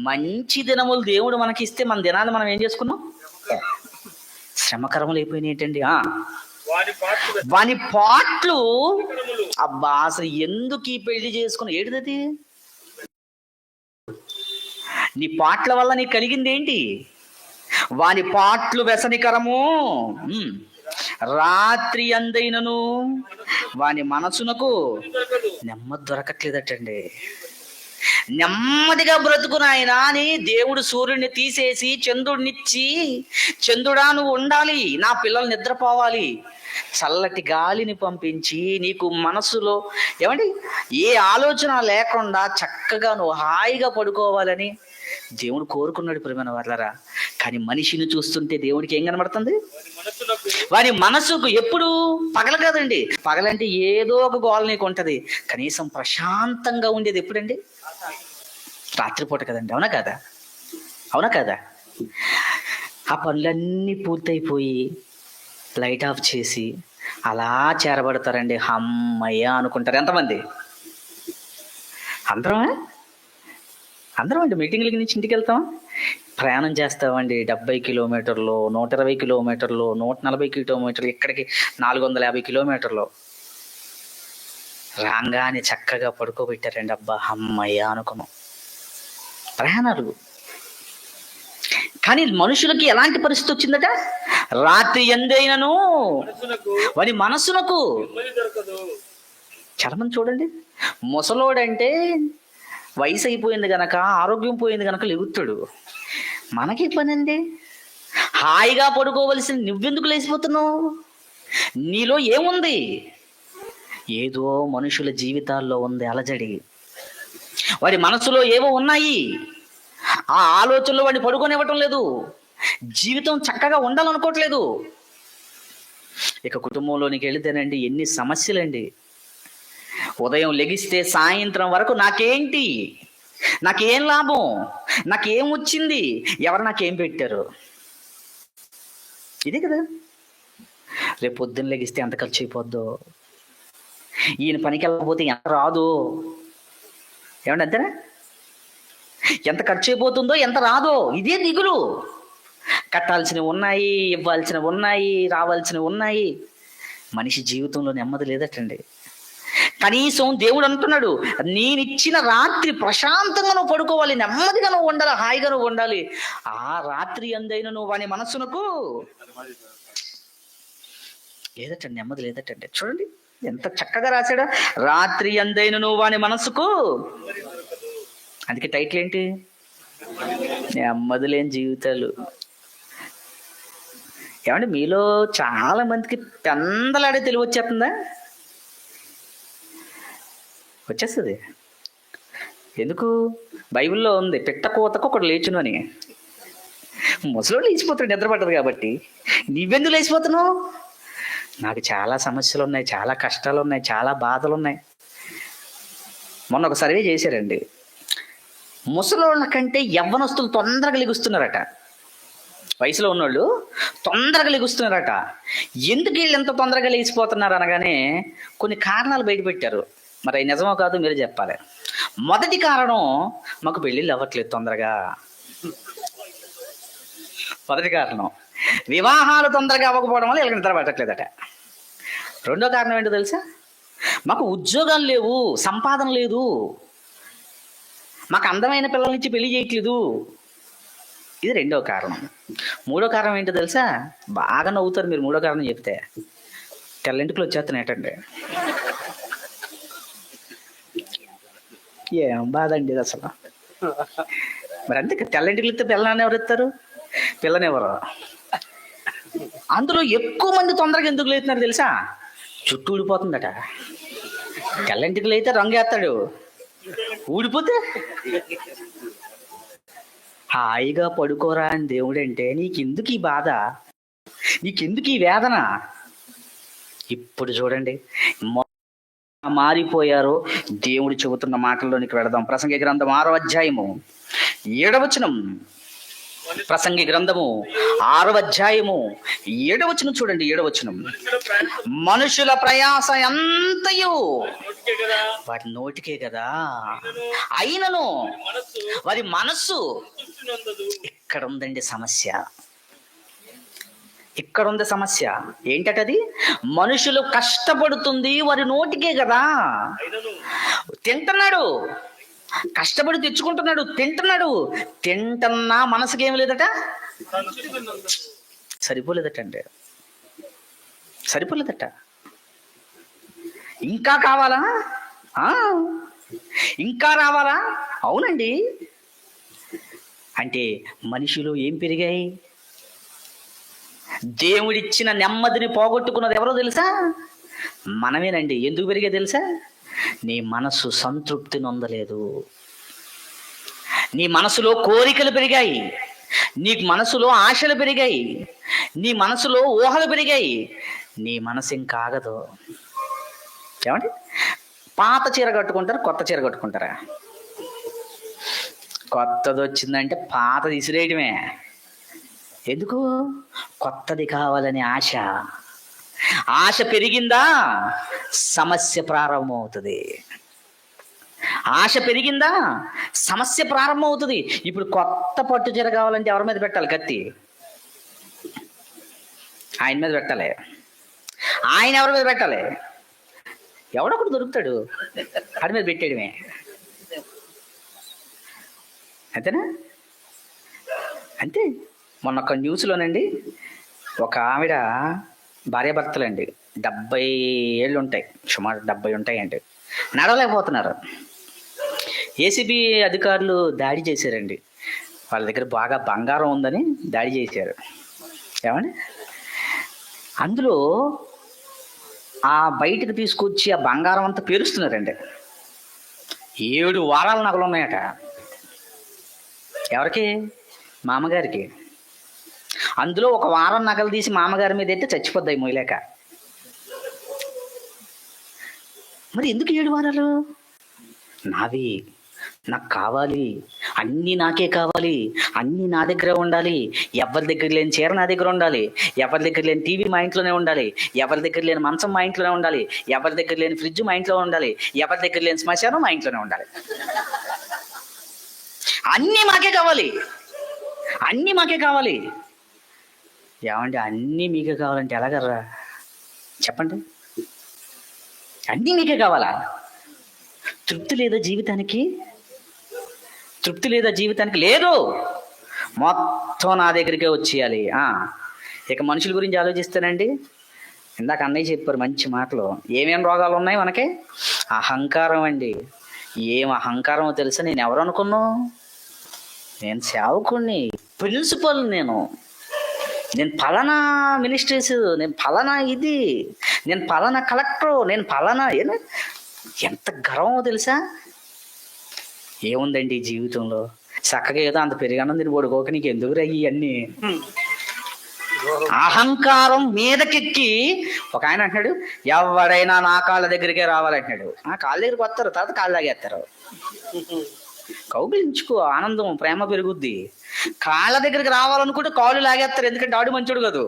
మంచి దినములు దేవుడు మనకి ఇస్తే మన దినాలు మనం ఏం చేసుకున్నాం? శ్రమకరములు అయిపోయినాయి. ఏంటండి? వాని పాటలు. అబ్బా, అసలు ఎందుకు ఈ పెళ్లి చేసుకున్నా? ఏడుదది? నీ పాటల వల్ల నీకు కలిగింది ఏంటి? వాని పాటలు వ్యసనికరము, రాత్రి అందైనను వాని మనసునకు నెమ్మది దొరకట్లేదటండి. నెమ్మదిగా బ్రతుకునాయన అని దేవుడు సూర్యుడిని తీసేసి చంద్రుడినిచ్చి, చంద్రుడా నువ్వు ఉండాలి, నా పిల్లలు నిద్రపోవాలి, చల్లటి గాలిని పంపించి నీకు మనసులో ఏమండి ఏ ఆలోచన లేకుండా చక్కగా నువ్వు హాయిగా పడుకోవాలని దేవుడు కోరుకున్నాడు. ప్రియమైన వాళ్ళరా, కానీ మనిషిని చూస్తుంటే దేవుడికి ఏం కనబడుతుంది? వాని మనసుకు ఎప్పుడు పగల కదండి. పగలంటే ఏదో ఒక గోల నీకు ఉంటది, కనీసం ప్రశాంతంగా ఉండేది ఎప్పుడండి? రాత్రిపూట కదండి. అవునా కదా? అవునా కదా? ఆ పనులన్నీ పూర్తయిపోయి లైట్ ఆఫ్ చేసి అలా చేరబడతారండి. అమ్మయ్య అనుకుంటారు. ఎంతమంది? అందరమే అందరం అండి. మీటింగ్లకి నుంచి ఇంటికి వెళ్తాం, ప్రయాణం చేస్తామండి. 70 కిలోమీటర్లు, 120 కిలోమీటర్లు, 140 కిలోమీటర్లు, ఇక్కడికి 450 కిలోమీటర్లు. రాగానే చక్కగా పడుకోబెట్టారండి. అబ్బా అమ్మయ్య అనుకున్నాం. ప్రయాణాలు. కానీ మనుషులకి ఎలాంటి పరిస్థితి వచ్చిందట? రాత్రి ఎందైనను వారి మనస్సునకు. చాలా మంది చూడండి, ముసలోడంటే వయసు అయిపోయింది గనక, ఆరోగ్యం పోయింది గనక లెగుతాడు. మనకి పని అండి, హాయిగా పడుకోవలసిన నువ్వెందుకు లేచిపోతున్నావు? నీలో ఏముంది? ఏదో మనుషుల జీవితాల్లో ఉంది అలజడి. వారి మనసులో ఏవో ఉన్నాయి. ఆ ఆలోచనలో వాడిని పడుకోనివ్వటం లేదు. జీవితం చక్కగా ఉండాలనుకోవట్లేదు. ఇక కుటుంబంలోనికి వెళితేనండి ఎన్ని సమస్యలండి. ఉదయం లెగిస్తే సాయంత్రం వరకు నాకేంటి, నాకేం లాభం, నాకేం వచ్చింది, ఎవరు నాకేం పెట్టారు, ఇదే కదా. రేపు పొద్దున్న లెగిస్తే ఎంత ఖర్చు అయిపోద్దో, ఈయన పనికి వెళ్ళకపోతే ఎంత రాదు, ఏమండి అంతేనా? ఎంత ఖర్చు అయిపోతుందో, ఎంత రాదో, ఇదే దిగులు. కట్టాల్సినవి ఉన్నాయి, ఇవ్వాల్సినవి ఉన్నాయి, రావాల్సినవి ఉన్నాయి. మనిషి జీవితంలో నెమ్మది లేదటండి. కనీసం దేవుడు అంటున్నాడు, నేనిచ్చిన రాత్రి ప్రశాంతంగా నువ్వు పడుకోవాలి, నెమ్మదిగా నువ్వు ఉండాలి, హాయిగా నువ్వు ఉండాలి. ఆ రాత్రి అందైన నువ్వు వాని మనస్సునకు లేదటండి, నెమ్మది లేదటండి. చూడండి ఎంత చక్కగా రాశాడా, రాత్రి అందైన నువ్వు వాని మనస్సుకు. అందుకే టైటిల్ ఏంటి? నెమ్మది లేని జీవితాలు. ఏమంటే మీలో చాలా మందికి పెందలాడే తెలివి వచ్చేస్తుందా? వచ్చేస్తుంది. ఎందుకు? బైబిల్లో ఉంది, పిట్ట కోతకు ఒకడు లేచును అని. ముసలోడు లేచిపోతాడు నిద్ర పట్టదు కాబట్టి. నువ్వెందుకు లేచిపోతున్నావు? నాకు చాలా సమస్యలు ఉన్నాయి, చాలా కష్టాలు ఉన్నాయి, చాలా బాధలు ఉన్నాయి. మొన్న ఒక సర్వే చేశారండి. ముసలోళ్ళ కంటే యవ్వనస్తులు తొందరగా లెగుస్తున్నారట. వయసులో ఉన్నోళ్ళు తొందరగా లెగుస్తున్నారట. ఎందుకు వీళ్ళు ఎంత తొందరగా లేచిపోతున్నారు అనగానే కొన్ని కారణాలు బయటపెట్టారు. మరి అవి నిజమో కాదు మీరు చెప్పాలి. మొదటి కారణం, మాకు పెళ్ళిళ్ళు అవ్వట్లేదు తొందరగా. మొదటి కారణం, వివాహాలు తొందరగా అవ్వకపోవడం వల్ల వీళ్ళకి నిద్ర పట్టట్లేదట. రెండో కారణం ఏంటో తెలుసా? మాకు ఉద్యోగాలు లేవు, సంపాదన లేదు, మాకు అందమైన పిల్లల నుంచి పెళ్లి చేయట్లేదు. ఇది రెండో కారణం. మూడో కారణం ఏంటో తెలుసా? బాగా నవ్వుతారు మీరు మూడో కారణం చెప్తే. తెల్లంటికలు వచ్చేస్తున్నాయటండి. ఏం బాధ అండి ఇది అసలు. మరి అంతే, తెల్లంటికలు ఇస్తే పిల్లని ఎవరు ఇస్తారు? పిల్లనెవరు? అందులో ఎక్కువ మంది తొందరగా ఎందుకు లేతున్నారు తెలుసా? చుట్టూ ఊడిపోతుందట. తెల్లంటికలు అయితే రంగు వేస్తాడు, ఊడిపోతే హాయిగా పడుకోరా అని దేవుడు అంటే నీకెందుకు ఈ బాధ, నీకెందుకు ఈ వేదన? ఇప్పుడు చూడండి మారిపోయారు. దేవుడు చెబుతున్న మాటల్లోనికి వెళదాం. ప్రసంగి గ్రంథం 6వ అధ్యాయము 7వ వచనం. ప్రసంగి గ్రంథము 6వ అధ్యాయము 7వ వచనం చూడండి. 7వ వచనం, మనుషుల ప్రయాస ఎంతయు వాటి నోటికే కదా, అయినను వారి మనస్సు. ఇక్కడ ఉందండి సమస్య, ఇక్కడ ఉంది సమస్య. ఏంటది? మనుషులు కష్టపడుతుంది వారి నోటికే కదా. తింటున్నాడు, కష్టపడి తెచ్చుకుంటున్నాడు, తింటున్నా మనసుకి ఏమి లేదట, సరిపోలేదట. ఇంకా కావాలా? ఇంకా రావాలా? అవునండి. అంటే మనిషిలో ఏం పెరిగాయి? దేవుడిచ్చిన నెమ్మదిని పోగొట్టుకున్నది ఎవరో తెలుసా? మనమేనండి. ఎందుకు పెరిగా తెలుసా? నీ మనసు సంతృప్తి నొందలేదు, నీ మనసులో కోరికలు పెరిగాయి, నీ మనసులో ఆశలు పెరిగాయి, నీ మనసులో ఊహలు పెరిగాయి. నీ మనసు ఇంకాగదు. ఏమండి? పాత చీర కట్టుకుంటారు, కొత్త చీర కట్టుకుంటారా? కొత్తది వచ్చిందంటే పాతది విసిరేయటమే. ఎందుకు? కొత్తది కావాలని ఆశ. ఆశ పెరిగిందా సమస్య ప్రారంభమవుతుంది. ఆశ పెరిగిందా సమస్య ప్రారంభమవుతుంది. ఇప్పుడు కొత్త పట్టు చీర కావాలంటే ఎవరి మీద పెట్టాలి కత్తి? ఆయన మీద పెట్టాలి. ఆయన ఎవరి మీద పెట్టాలి? ఎవడొకడు దొరుకుతాడు, ఆడి మీద పెట్టేయడమే. అంతేనా? అంతే. మొన్న ఒక న్యూస్లోనండి ఒక ఆవిడ భార్యాభర్తలండి 70 ఏళ్ళు ఉంటాయి, సుమారు 70 ఉంటాయండి, నడవలేకపోతున్నారు. ఏసీబీ అధికారులు దాడి చేశారండి. వాళ్ళ దగ్గర బాగా బంగారం ఉందని దాడి చేశారు. ఏమండి, అందులో ఆ బయటకు తీసుకొచ్చి ఆ బంగారం అంతా పేరుస్తున్నారండి. 7 వారాల నగలు ఉన్నాయట. ఎవరికి? మామగారికి. అందులో ఒక వారం నగలు తీసి మామగారి మీద అయితే చచ్చిపోద్దాయి మొయ్యలేక. మరి ఎందుకు 7 వారాలు? నావి, నాకు కావాలి, అన్నీ నాకే కావాలి, అన్నీ నా దగ్గర ఉండాలి, ఎవరి దగ్గర లేని చీర నా దగ్గర ఉండాలి, ఎవరి దగ్గర లేని టీవీ మా ఇంట్లోనే ఉండాలి, ఎవరి దగ్గర లేని మంచం మా ఇంట్లోనే ఉండాలి, ఎవరి దగ్గర లేని ఫ్రిడ్జ్ మా ఇంట్లో ఉండాలి, ఎవరి దగ్గర లేని శ్మశానం మా ఇంట్లోనే ఉండాలి. అన్నీ మాకే కావాలి, అన్నీ మాకే కావాలి. ఏమంటే అన్నీ మీకే కావాలంటే ఎలాగర్రా చెప్పండి? అన్నీ మీకే కావాలా? తృప్తి లేదా జీవితానికి? తృప్తి లేదా జీవితానికి? లేదు. మొత్తం నా దగ్గరికే వచ్చేయాలి. ఇక మనుషుల గురించి ఆలోచిస్తానండి. ఇందాక అన్నయ్య చెప్పారు మంచి మాటలు. ఏమేం రోగాలు ఉన్నాయి మనకి? అహంకారం అండి. ఏం అహంకారమో తెలుసా? నేను ఎవరు అనుకున్నావు? నేను సేవకుణ్ణి, ప్రిన్సిపల్, నేను ఫలానా మినిస్ట్రీస్, నేను ఫలానా ఇది, నేను ఫలానా కలెక్టర్, నేను ఫలానా. ఎంత గర్వమో తెలుసా? ఏముందండి ఈ జీవితంలో? చక్కగా ఏదో అంత పెరిగాను దీన్ని పడుకోక నీకు ఎందుకు రయ్యి అన్నీ. అహంకారం మీదకెక్కి ఒక ఆయన అంటున్నాడు, ఎవడైనా నా కాళ్ళ దగ్గరికే రావాలంటున్నాడు. కాళ్ళ దగ్గరికి వస్తారు, తర్వాత కాళ్ళ తాగేస్తారు. కౌగిలించుకో, ఆనందం ప్రేమ పెరుగుద్ది. కాళ్ళ దగ్గరికి రావాలనుకుంటే కాళ్ళు లాగేస్తారు, ఎందుకంటే ఆడు మంచోడు కాదు.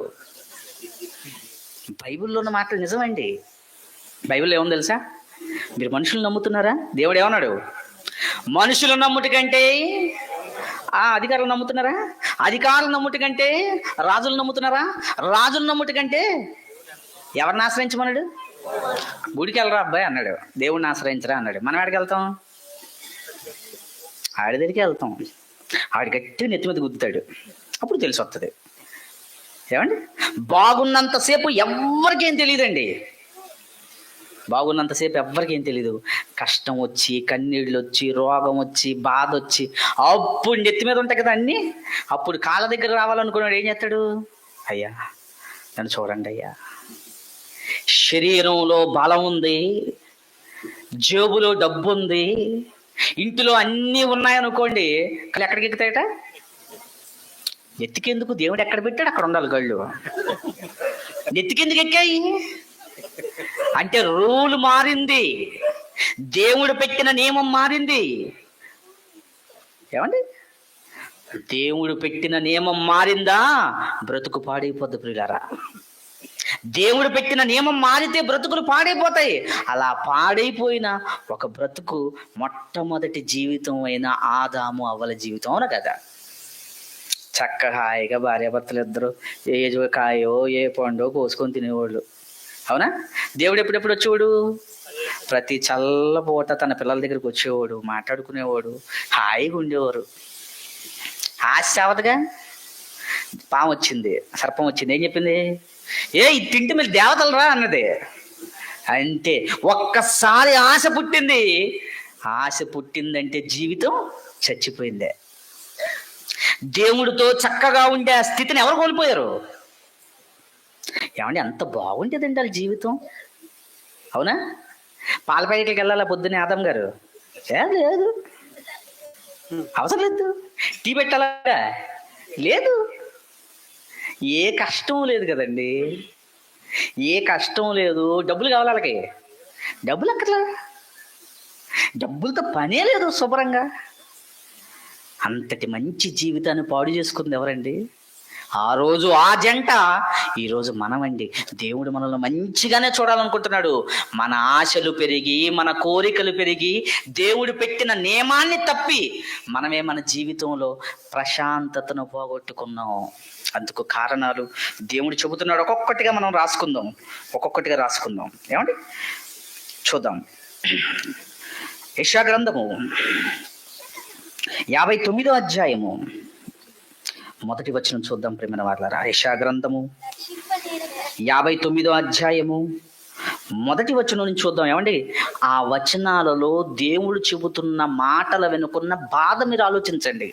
బైబిల్లో ఉన్న మాటలు నిజమండి. బైబిల్లో ఏముంది తెలుసా? మీరు మనుషులు నమ్ముతున్నారా? దేవుడు ఏమన్నాడు? మనుషులు నమ్ముట కంటే అధికారులు నమ్ముతున్నారా? అధికారులు నమ్ముట కంటే రాజులు నమ్ముతున్నారా? రాజులు నమ్ముట కంటే ఎవరిని ఆశ్రయించమన్నాడు? గుడికి వెళ్ళరా అబ్బాయి అన్నాడు, దేవుడిని ఆశ్రయించరా అన్నాడు. మనం ఎక్కడికి వెళ్తాం? ఆడి దగ్గరికి వెళ్తాం. ఆడి గట్టిగా నెత్తి మీద గుద్దుతాడు, అప్పుడు తెలిసి వస్తుంది. ఏమండి, బాగున్నంతసేపు ఎవ్వరికేం తెలియదండి. బాగున్నంతసేపు ఎవ్వరికేం తెలీదు. కష్టం వచ్చి, కన్నీళ్ళు వచ్చి, రోగం వచ్చి, బాధ వచ్చి, అప్పుడు నెత్తి మీద ఉంటాయి కదా అన్నీ. అప్పుడు కాళ్ళ దగ్గర రావాలనుకున్నాడు. ఏం చేస్తాడు? అయ్యా నన్ను చూడండి అయ్యా, శరీరంలో బలం ఉంది, జేబులో డబ్బు ఉంది, ఇంటిలో అన్నీ ఉన్నాయనుకోండి, కళ్ళు ఎక్కడికి ఎక్కుతాయట? నెత్తికెందుకు? దేవుడు ఎక్కడ పెట్టాడు అక్కడ ఉండాలి కళ్ళు. నెత్తికెందుకు ఎక్కాయి అంటే రూల్ మారింది, దేవుడు పెట్టిన నియమం మారింది. ఏమండి, దేవుడు పెట్టిన నియమం మారిందా బ్రతుకు పాడైపోద్ది ప్రియులారా. దేవుడు పెట్టిన నియమం మారితే బ్రతుకులు పాడైపోతాయి. అలా పాడైపోయిన ఒక బ్రతుకు మొట్టమొదటి జీవితం అయిన ఆదాము అవ్వల జీవితం, అవునా కదా? చక్కగా హాయిగా భార్యాభర్తలు ఇద్దరు ఏ కాయో ఏ పండో కోసుకొని తినేవాళ్ళు, అవునా? దేవుడు ఎప్పుడెప్పుడు వచ్చేవాడు? ప్రతి చల్లపూట తన పిల్లల దగ్గరికి వచ్చేవాడు, మాట్లాడుకునేవాడు, హాయిగా ఉండేవారు. ఆశ అవదుగా. పాము వచ్చింది, సర్పం వచ్చింది, ఏం చెప్పింది? ఇది తింటే మీరు దేవతలు రా అన్నది. అంటే ఒక్కసారి ఆశ పుట్టింది. ఆశ పుట్టిందంటే జీవితం చచ్చిపోయిందే. దేవుడితో చక్కగా ఉండే ఆ స్థితిని ఎవరు కోల్పోయారు? ఏమండి, అంత బాగుండేదండి వాళ్ళ జీవితం, అవునా? పాల ప్యాకెట్లకి వెళ్ళాలా పొద్దున్నే ఆదం గారు? లేదు, అవసరం లేదు. టీ పెట్టాలా? లేదు. ఏ కష్టం లేదు కదండి, ఏ కష్టం లేదు. డబ్బులు కావాలి వాళ్ళకి, డబ్బులు అక్కర్లా, డబ్బులతో పనే లేదు. శుభ్రంగా అంతటి మంచి జీవితాన్ని పాడు చేసుకుంది ఎవరండి? ఆ రోజు ఆ జంట, ఈరోజు మనమండి. దేవుడు మనల్ని మంచిగానే చూడాలనుకుంటున్నాడు. మన ఆశలు పెరిగి, మన కోరికలు పెరిగి, దేవుడు పెట్టిన నియమాన్ని తప్పి మనమే మన జీవితంలో ప్రశాంతతను పోగొట్టుకున్నాం. అందుకు కారణాలు దేవుడు చెబుతున్నాడు. ఒక్కొక్కటిగా మనం రాసుకుందాం, ఒక్కొక్కటిగా రాసుకుందాం. ఏమండి, చూద్దాం. యెషయా గ్రంథము 59వ అధ్యాయము మొదటి వచనం చూద్దాం ప్రియమైన వారలారా. యెషయా గ్రంథము 59వ అధ్యాయము మొదటి వచనం నుంచి చూద్దాం. ఏమండి, ఆ వచనాలలో దేవుడు చెబుతున్న మాటల వెనుకున్న బాధ మీరు ఆలోచించండి.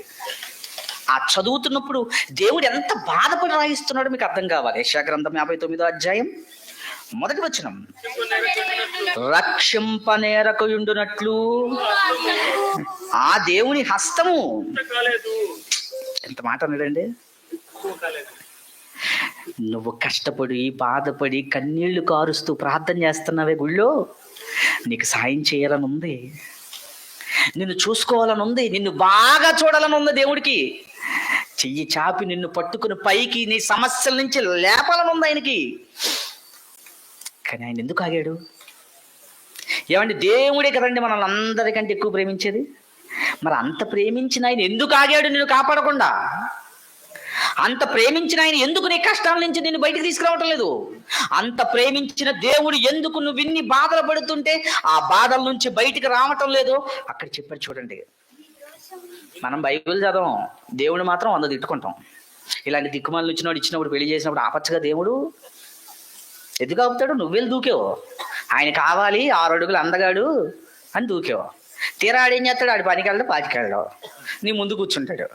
ఆ చదువుతున్నప్పుడు దేవుడు ఎంత బాధపడి రాయిస్తున్నాడో మీకు అర్థం కావాలి. యెషయా గ్రంథం 59వ అధ్యాయం మొదటి వచనం. రక్షింపనేరకయుండునట్లు ఆ దేవుని హస్తము, ఎంత మాట అన్నాడండి. నువ్వు కష్టపడి, బాధపడి, కన్నీళ్లు కారుస్తూ ప్రార్థన చేస్తున్నావే గుళ్ళో, నీకు సాయం చేయాలని ఉంది, నిన్ను చూసుకోవాలని ఉంది, నిన్ను బాగా చూడాలని ఉంది. దేవుడికి చెయ్యి చాపి నిన్ను పట్టుకుని పైకి నీ సమస్యల నుంచి లేపాలని ఉంది ఆయనకి. కానీ ఆయన ఎందుకు ఆగాడు? ఏమంటే దేవుడే కదండి మనల్ని అందరికంటే ఎక్కువ ప్రేమించేది. మరి అంత ప్రేమించిన ఆయన ఎందుకు ఆగాడు నిన్ను కాపాడకుండా? అంత ప్రేమించిన ఆయన ఎందుకు నీ కష్టాల నుంచి నిన్ను బయటికి తీసుకురావటం లేదు? అంత ప్రేమించిన దేవుడు ఎందుకు నువ్వు ఇన్ని బాధలు పడుతుంటే ఆ బాధల నుంచి బయటికి రావటం లేదు? అక్కడ చెప్పాడు చూడండి. మనం బైబిల్ చదవం, దేవుడు మాత్రం 100 తిట్టుకుంటాం. ఇలాంటి దిక్కుమాలను ఇచ్చినప్పుడు పెళ్లి చేసినప్పుడు ఆపచ్చగా దేవుడు ఎందుకు ఆపుతాడు? నువ్వెళ్ళి దూకేవు. ఆయన కావాలి 6 అడుగులు అందగాడు అని దూకేవు. తీరా ఆడేం చేస్తాడు? ఆడి పనికెళ్ళడు, పాతికెళ్ళడు, నీ ముందు కూర్చుంటాడు.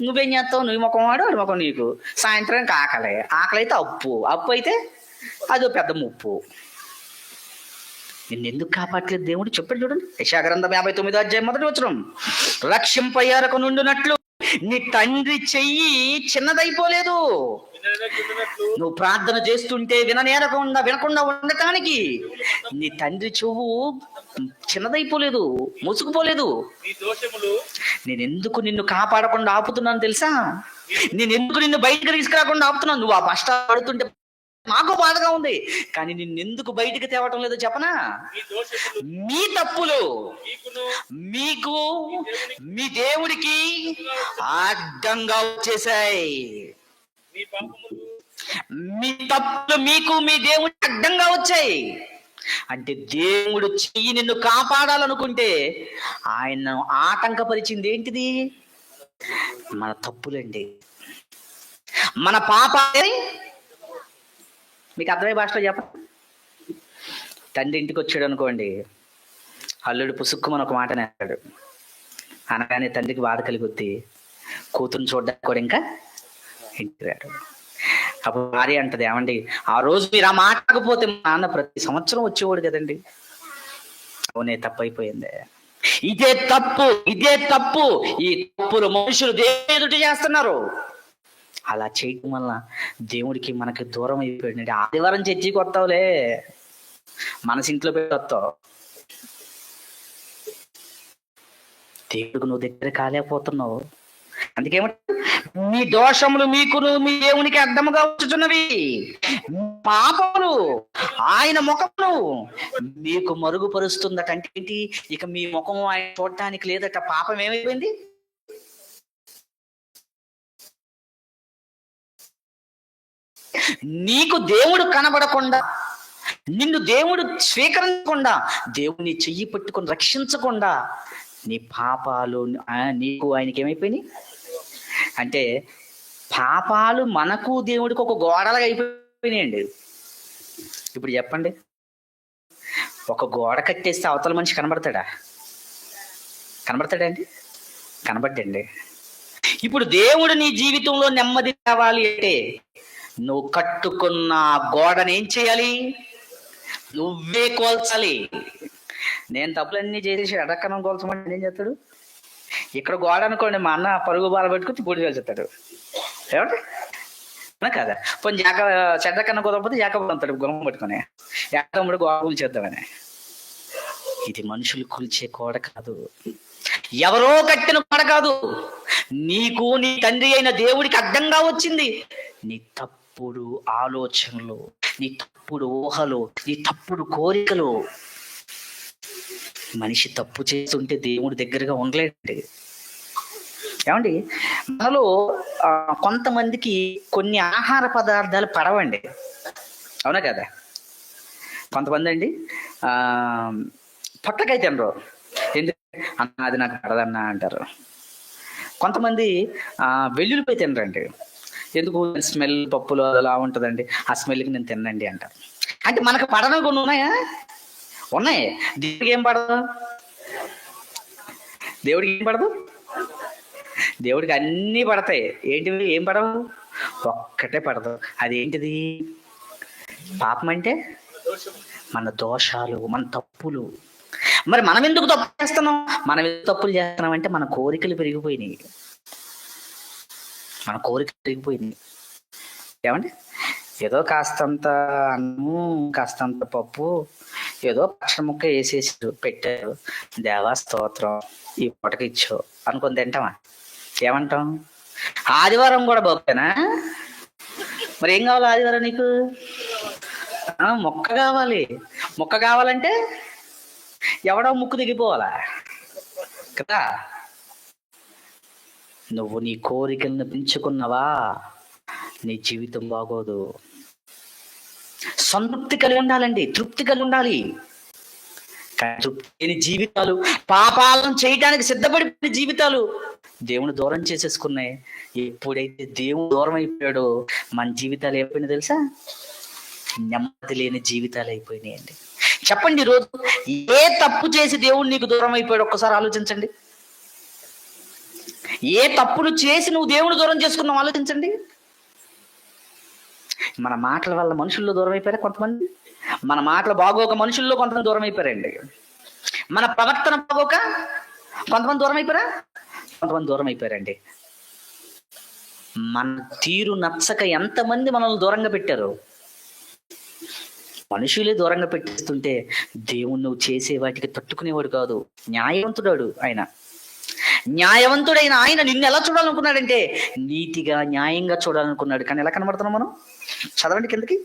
నువ్వేం చేస్తావు? నువ్వు ముఖం వాడు, ఆడి ముఖం నీకు. సాయంత్రానికి ఆకలి అయితే అప్పు అయితే అదో పెద్ద ముప్పు. నిన్నెందుకు కాపాడలేదు దేవుడు? చెప్పాడు చూడండి. యెషయా గ్రంథం 59వ అధ్యాయం మొదటి వచనం. రక్షింపయ్యారకు నుండునట్లు నీ తండ్రి చెయ్యి చిన్నదైపోలేదు. నువ్వు ప్రార్థన చేస్తుంటే వినకుండా ఉండటానికి నీ తండ్రి చెవు చిన్నదైపోలేదు, మూసుకుపోలేదు. నేనెందుకు నిన్ను కాపాడకుండా ఆపుతున్నాను తెలుసా? నేనెందుకు నిన్ను బయటకు తీసుకురాకుండా ఆపుతున్నాను? నువ్వు ఆ కష్టాలు పడుతుంటే నాకు బాధగా ఉంది, కానీ నిన్నెందుకు బయటికి తేవటం లేదో చెప్పనా? మీ తప్పులు మీకు, మీ దేవుడికి అడ్డంగా వచ్చేసాయి. మీ తప్పులు మీకు, మీ దేవుడికి అడ్డంగా వచ్చాయి. అంటే దేవుడు చెయ్యి నిన్ను కాపాడాలనుకుంటే ఆయన ఆటంకపరిచింది ఏంటిది? మన తప్పులండి, మన పాపాలే. మీకు అర్థమయ్యే భాషలో చెప్పండి. తండ్రి ఇంటికి వచ్చాడు అనుకోండి, అల్లుడు పుసుక్కుమని ఒక మాట నేర్పాడు అనగానే తండ్రికి బాధ కలిగొద్ది, కూతురుని చూడడానికి కూడా ఇంకా ఇంటికి రాడు. అప్పుడు భార్య అంటది, ఏమండి ఆ రోజు మీరు ఆ మాటకపోతే మా నాన్న ప్రతి సంవత్సరం వచ్చేవాడు కదండి. అవునే, తప్పు అయిపోయింది. ఇదే తప్పు. ఈ తప్పులు మనుషులు దేవుని ఎదుట చేస్తున్నారు. అలా చేయటం వల్ల దేవుడికి మనకి దూరం అయిపోయాడు. ఆదివారం చర్చికి వస్తావులే, మనసు ఇంట్లో పెట్టి వస్తావు. దేవుడికి నువ్వు దగ్గర కాలేకపోతున్నావు. అందుకేమంటే మీ దోషములు మీకును మీ దేవునికి అడ్డముగా వచ్చుచున్నవి, పాపములు ఆయన ముఖమును మీకు మరుగుపరుస్తుందట. అంటే ఏంటి? ఇక మీ ముఖం ఆయన చూడటానికి లేదట. పాపం ఏమైపోయింది? నీకు దేవుడు కనబడకుండా, నిన్ను దేవుడు స్వీకరించకుండా, దేవుని చెయ్యి పట్టుకొని రక్షించకుండా నీ పాపాలు నీకు ఆయనకి ఏమైపోయినాయి? అంటే పాపాలు మనకు దేవుడికి ఒక గోడలుగా అయిపోయినాయండి. ఇప్పుడు చెప్పండి, ఒక గోడ కట్టేస్తే అవతల మనిషి కనబడతాడా? కనబడతాడండి? కనబడ్డండి. ఇప్పుడు దేవుడు నీ జీవితంలో నెమ్మది కావాలి అంటే నువ్వు కట్టుకున్న గోడని ఏం చేయాలి? నువ్వే కోల్చాలి. నేను తప్పులన్నీ చేసేసి ఎడక్కనం కోల్చమంటే ఏం చేస్తాడు? ఇక్కడ గోడ అనుకోండి, మా అన్న పరుగు బాల పెట్టుకుని పూడి వెళ్తాడు. ఏమంటే కదా, పోనీ చెడ్డకన్నా కుదరకపోతే జాకబ్ అంతాడు గుణం పట్టుకొని, తమ్ముడు గోడ కూల్చేద్దామని. ఇది మనుషులు కూల్చే గోడ కాదు. ఎవరో కట్టిన గోడ కాదు, నీకు నీ తండ్రి అయిన దేవుడికి అడ్డంగా వచ్చింది. నీ తప్పుడు ఆలోచనలు, నీ తప్పుడు ఊహలు, నీ తప్పుడు కోరికలు. మనిషి తప్పు చేస్తుంటే దేవుడి దగ్గరగా ఉండలేండి. ఏమండి, మనలో కొంతమందికి కొన్ని ఆహార పదార్థాలు పడవండి, అవునా కదా? కొంతమంది అండి పొట్లకాయ తినరు, ఎందుకంటే అన్న అది నాకు పడదన్నా అంటారు. కొంతమంది వెల్లుల్లిపాయ తినరండి, ఎందుకు స్మెల్ పప్పులో అలా ఉంటుందండి, ఆ స్మెల్కి నేను తినండి అంటారు. అంటే మనకు పడనవి కొన్ని ఉన్నాయా? ఉన్నాయి. దేవుడికి ఏం పడదు? దేవుడికి ఏం పడదు? దేవుడికి అన్నీ పడతాయి. ఏంటివి? ఏం పడవు? ఒక్కటే పడదు. అదేంటిది? పాపం అంటే మన దోషాలు, మన తప్పులు. మరి మనం ఎందుకు తప్పు చేస్తున్నాం? మనం ఎందుకు తప్పులు చేస్తున్నాం అంటే మన కోరికలు పెరిగిపోయినాయి. మన కోరికలు పెరిగిపోయినాయి. ఏమండి, ఏదో కాస్తంత అన్నము, కాస్తంత పప్పు, ఏదో పచ్చడి ముక్క వేసేసి పెట్టారు, దేవా స్తోత్రం, ఈ పూటకి ఇచ్చో అనుకొని తింటామా? ఏమంటాం? ఆదివారం కూడా బాగునా? మరి ఏం కావాలి ఆదివారం నీకు? మొక్క కావాలి. మొక్క కావాలంటే ఎవడో ముక్కు దిగిపోవాలా కదా? నువ్వు నీ కోరికలను పెంచుకున్నావా, నీ జీవితం బాగోదు. సంతృప్తి కలిగి ఉండాలండి, తృప్తి కలిగి ఉండాలి. కానీ తృప్తి లేని జీవితాలు, పాపాలను చేయడానికి సిద్ధపడిపోయిన జీవితాలు దేవుని దూరం చేసేసుకున్నాయి. ఎప్పుడైతే దేవుడు దూరం అయిపోయాడో మన జీవితాలు అయిపోయినాయి తెలుసా? నెమ్మది లేని జీవితాలు అయిపోయినాయండి. చెప్పండి, ఈరోజు ఏ తప్పు చేసి దేవుడు నీకు దూరం అయిపోయాడు? ఒక్కసారి ఆలోచించండి. ఏ తప్పులు చేసి నువ్వు దేవుని దూరం చేసుకున్నావు ఆలోచించండి. మన మాటల వల్ల మనుషుల్లో దూరం అయిపోయారా కొంతమంది? మన మాటలు బాగోక మనుషుల్లో కొంతమంది దూరం అయిపోయారండి. మన ప్రవర్తన బాగోక కొంతమంది దూరం అయిపోయారా? కొంతమంది దూరం అయిపోయారండి. మన తీరు నచ్చక ఎంతమంది మనల్ని దూరంగా పెట్టారు? మనుషులే దూరంగా పెట్టేస్తుంటే దేవుడు నువ్వు చేసే వాటికి తట్టుకునేవాడు కాదు. న్యాయవంతుడాడు ఆయన. న్యాయవంతుడైన ఆయన నిన్ను ఎలా చూడాలనుకున్నాడంటే నీతిగా, న్యాయంగా చూడాలనుకున్నాడు. కానీ ఎలా కనబడుతున్నాం మనం? చదవండి కిందకి.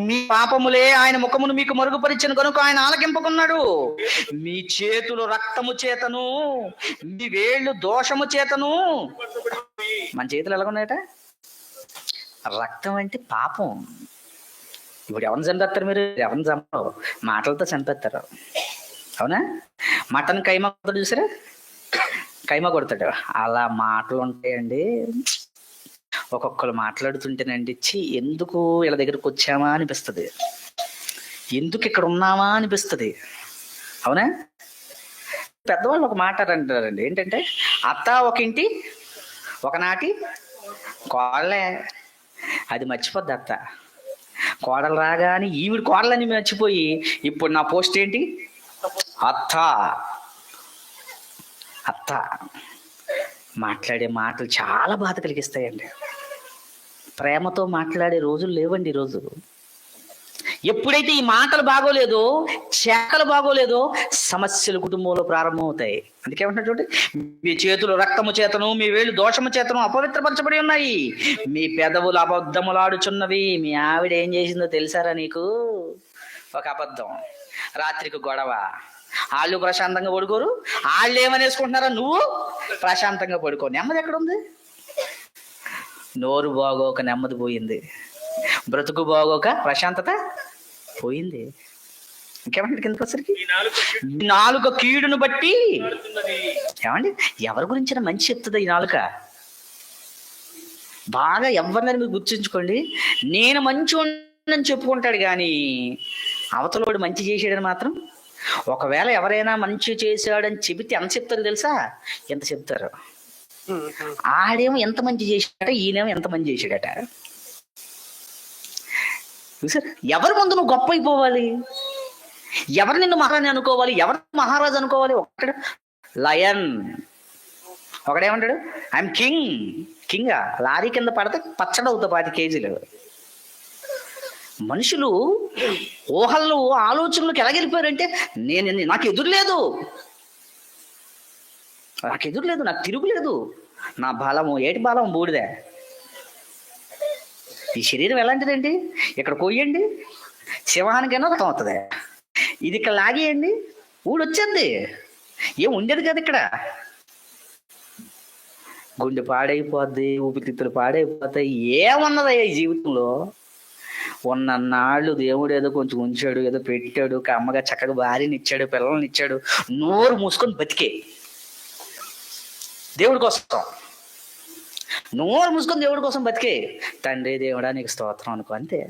మీ పాపములే ఆయన ముఖమును మీకు మరుగుపరిచిన కనుక ఆయన ఆలకింపుకున్నాడు. మీ చేతులు రక్తము చేతను, మీ వేళ్ళు దోషము చేతను. మన చేతులు ఎలాగున్నాయట? రక్తం అంటే పాపం. ఇప్పుడు ఎవరిని చంపేస్తారు? మీరు ఎవరిని చంపరు, మాటలతో చంపేస్తారు, అవునా? మటన్ కైమా కొడతాడు చూసారా? కైమా కొడతాడు. అలా మాటలు ఉంటాయండి. ఒక్కొక్కరు మాట్లాడుతుంటేనండి, ఎందుకు వీళ్ళ దగ్గరకు వచ్చామా అనిపిస్తుంది, ఎందుకు ఇక్కడ ఉన్నామా అనిపిస్తుంది, అవునా? పెద్దవాళ్ళు ఒక మాట అంటారండి, ఏంటంటే అత్త ఒక ఇంటి ఒకనాటి కోడలే. అది మర్చిపోద్ది అత్త. కోడలు రాగానే ఈవిడ కోడలని మర్చిపోయి ఇప్పుడు నా పోస్ట్ ఏంటి? అత్త. అత్త మాట్లాడే మాటలు చాలా బాధ కలిగిస్తాయండి. ప్రేమతో మాట్లాడే రోజులు లేవండి ఈరోజు. ఎప్పుడైతే ఈ మాటలు బాగోలేదో, చేతలు బాగోలేదో, సమస్యలు కుటుంబంలో ప్రారంభమవుతాయి. అందుకే ఏమంటున్నటువంటి మీ చేతులు రక్తము చేతను, మీ వేళ్ళు దోషము చేతను అపవిత్రపరచబడి ఉన్నాయి. మీ పెదవులు అబద్ధములాడుచున్నవి. మీ ఆవిడ ఏం చేసిందో తెలుసారా నీకు? ఒక అబద్ధం, రాత్రికి గొడవ. వాళ్ళు ప్రశాంతంగా పడుకోరు, వాళ్ళు ఏమనేసుకుంటున్నారా? నువ్వు ప్రశాంతంగా పడుకో. నెమ్మది ఎక్కడుంది? నోరు బాగోక నెమ్మది పోయింది, బ్రతుకు బాగోక ప్రశాంతత పోయింది. ఇంకేమంటే కిందకి వచ్చరికి నాలుక కీడును బట్టి. ఏమండి, ఎవరి గురించిన మంచి చెప్తుంది ఈ నాలుక? బాగా ఎవరినైనా మీరు గుర్తుంచుకోండి, నేను మంచోడిని చెప్పుకుంటాడు కానీ అవతలోడు మంచి చేసాడని మాత్రం. ఒకవేళ ఎవరైనా మంచి చేశాడని చెబితే ఎంత చెప్తారు తెలుసా? ఎంత చెప్తారు? ఆడేమో ఎంత మంచి చేశాడట, ఈయనేమో ఎంత మంచి చేశాడట. చూసారు? ఎవరి ముందు నువ్వు గొప్ప అయిపోవాలి? ఎవరు నిన్ను మహారాణి అనుకోవాలి? ఎవరు మహారాజు అనుకోవాలి? ఒకడు లయన్, ఒకడేమంటాడు ఐఎమ్ కింగ్. కింగ్ లారీ కింద పడితే పచ్చడవుతా 10 కేజీలు. మనుషులు ఊహల్లో, ఆలోచనలకు ఎలాగెళ్ళిపోయారంటే నాకు ఎదురు లేదు, నాకు ఎదురులేదు, నాకు తిరుగులేదు. నా బలము ఏటి బలం? బూడిదే. ఈ శరీరం ఎలాంటిదండి? ఇక్కడ కొయ్యండి, సింహానికైనా రక్తం అవుతుంది. ఇది ఇక్కడ లాగేయండి, ఊడొచ్చింది. ఏం ఉండేది కదా ఇక్కడ. గుండె పాడైపోద్ది, ఊపిరితిత్తులు పాడైపోతాయి. ఏమన్నదయ్యా ఈ జీవితంలో? ఉన్నన్నాళ్ళు దేవుడు ఏదో కొంచెం ఉంచాడు, ఏదో పెట్టాడు, అమ్మగా చక్కగా భార్యని ఇచ్చాడు, పిల్లల్ని ఇచ్చాడు. నోరు మూసుకొని బతికే దేవుడి కోసం, నోరు మూసుకొని దేవుడి కోసం బతికే. తండ్రి దేవుడా నీకు స్తోత్రం అనుకో, అంతే.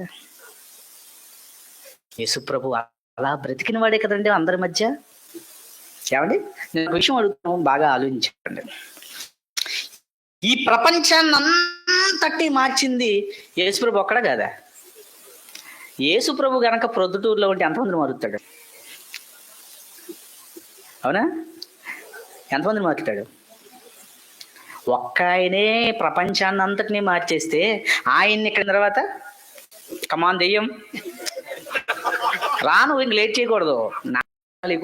యేసుప్రభు అలా బ్రతికిన వాడే కదండి అందరి మధ్య. ఏమండి, నేను ఒక విషయం అడుగుతాను, బాగా ఆలోచించండి. ఈ ప్రపంచాన్ని అంతటి మార్చింది యేసుప్రభు ఒక్కడే కదా. యేసుప్రభు గనక ప్రొద్దుటూరులో ఉంటే ఎంతమందిని మారుతాడు? అవునా? ఎంతమందిని మారుతాడు? ఒక్క ఆయనే ప్రపంచాన్ని అంతటినీ మార్చేస్తే ఆయన్ని ఇక్కడ తర్వాత కమాన్ దెయ్యం రా, నువ్వు ఇంక లేట్ చేయకూడదు, నా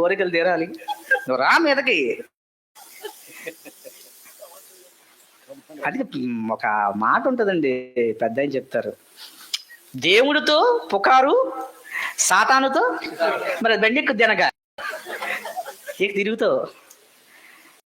కోరికలు తీరాలి, నువ్వు రా మీదకి. అది ఒక మాట ఉంటుందండి, పెద్ద ఆయన చెప్తారు, దేవుడితో పుకారు సాతానుతో మరి బండిక్కు తినగా ఇక తిరుగుతావు.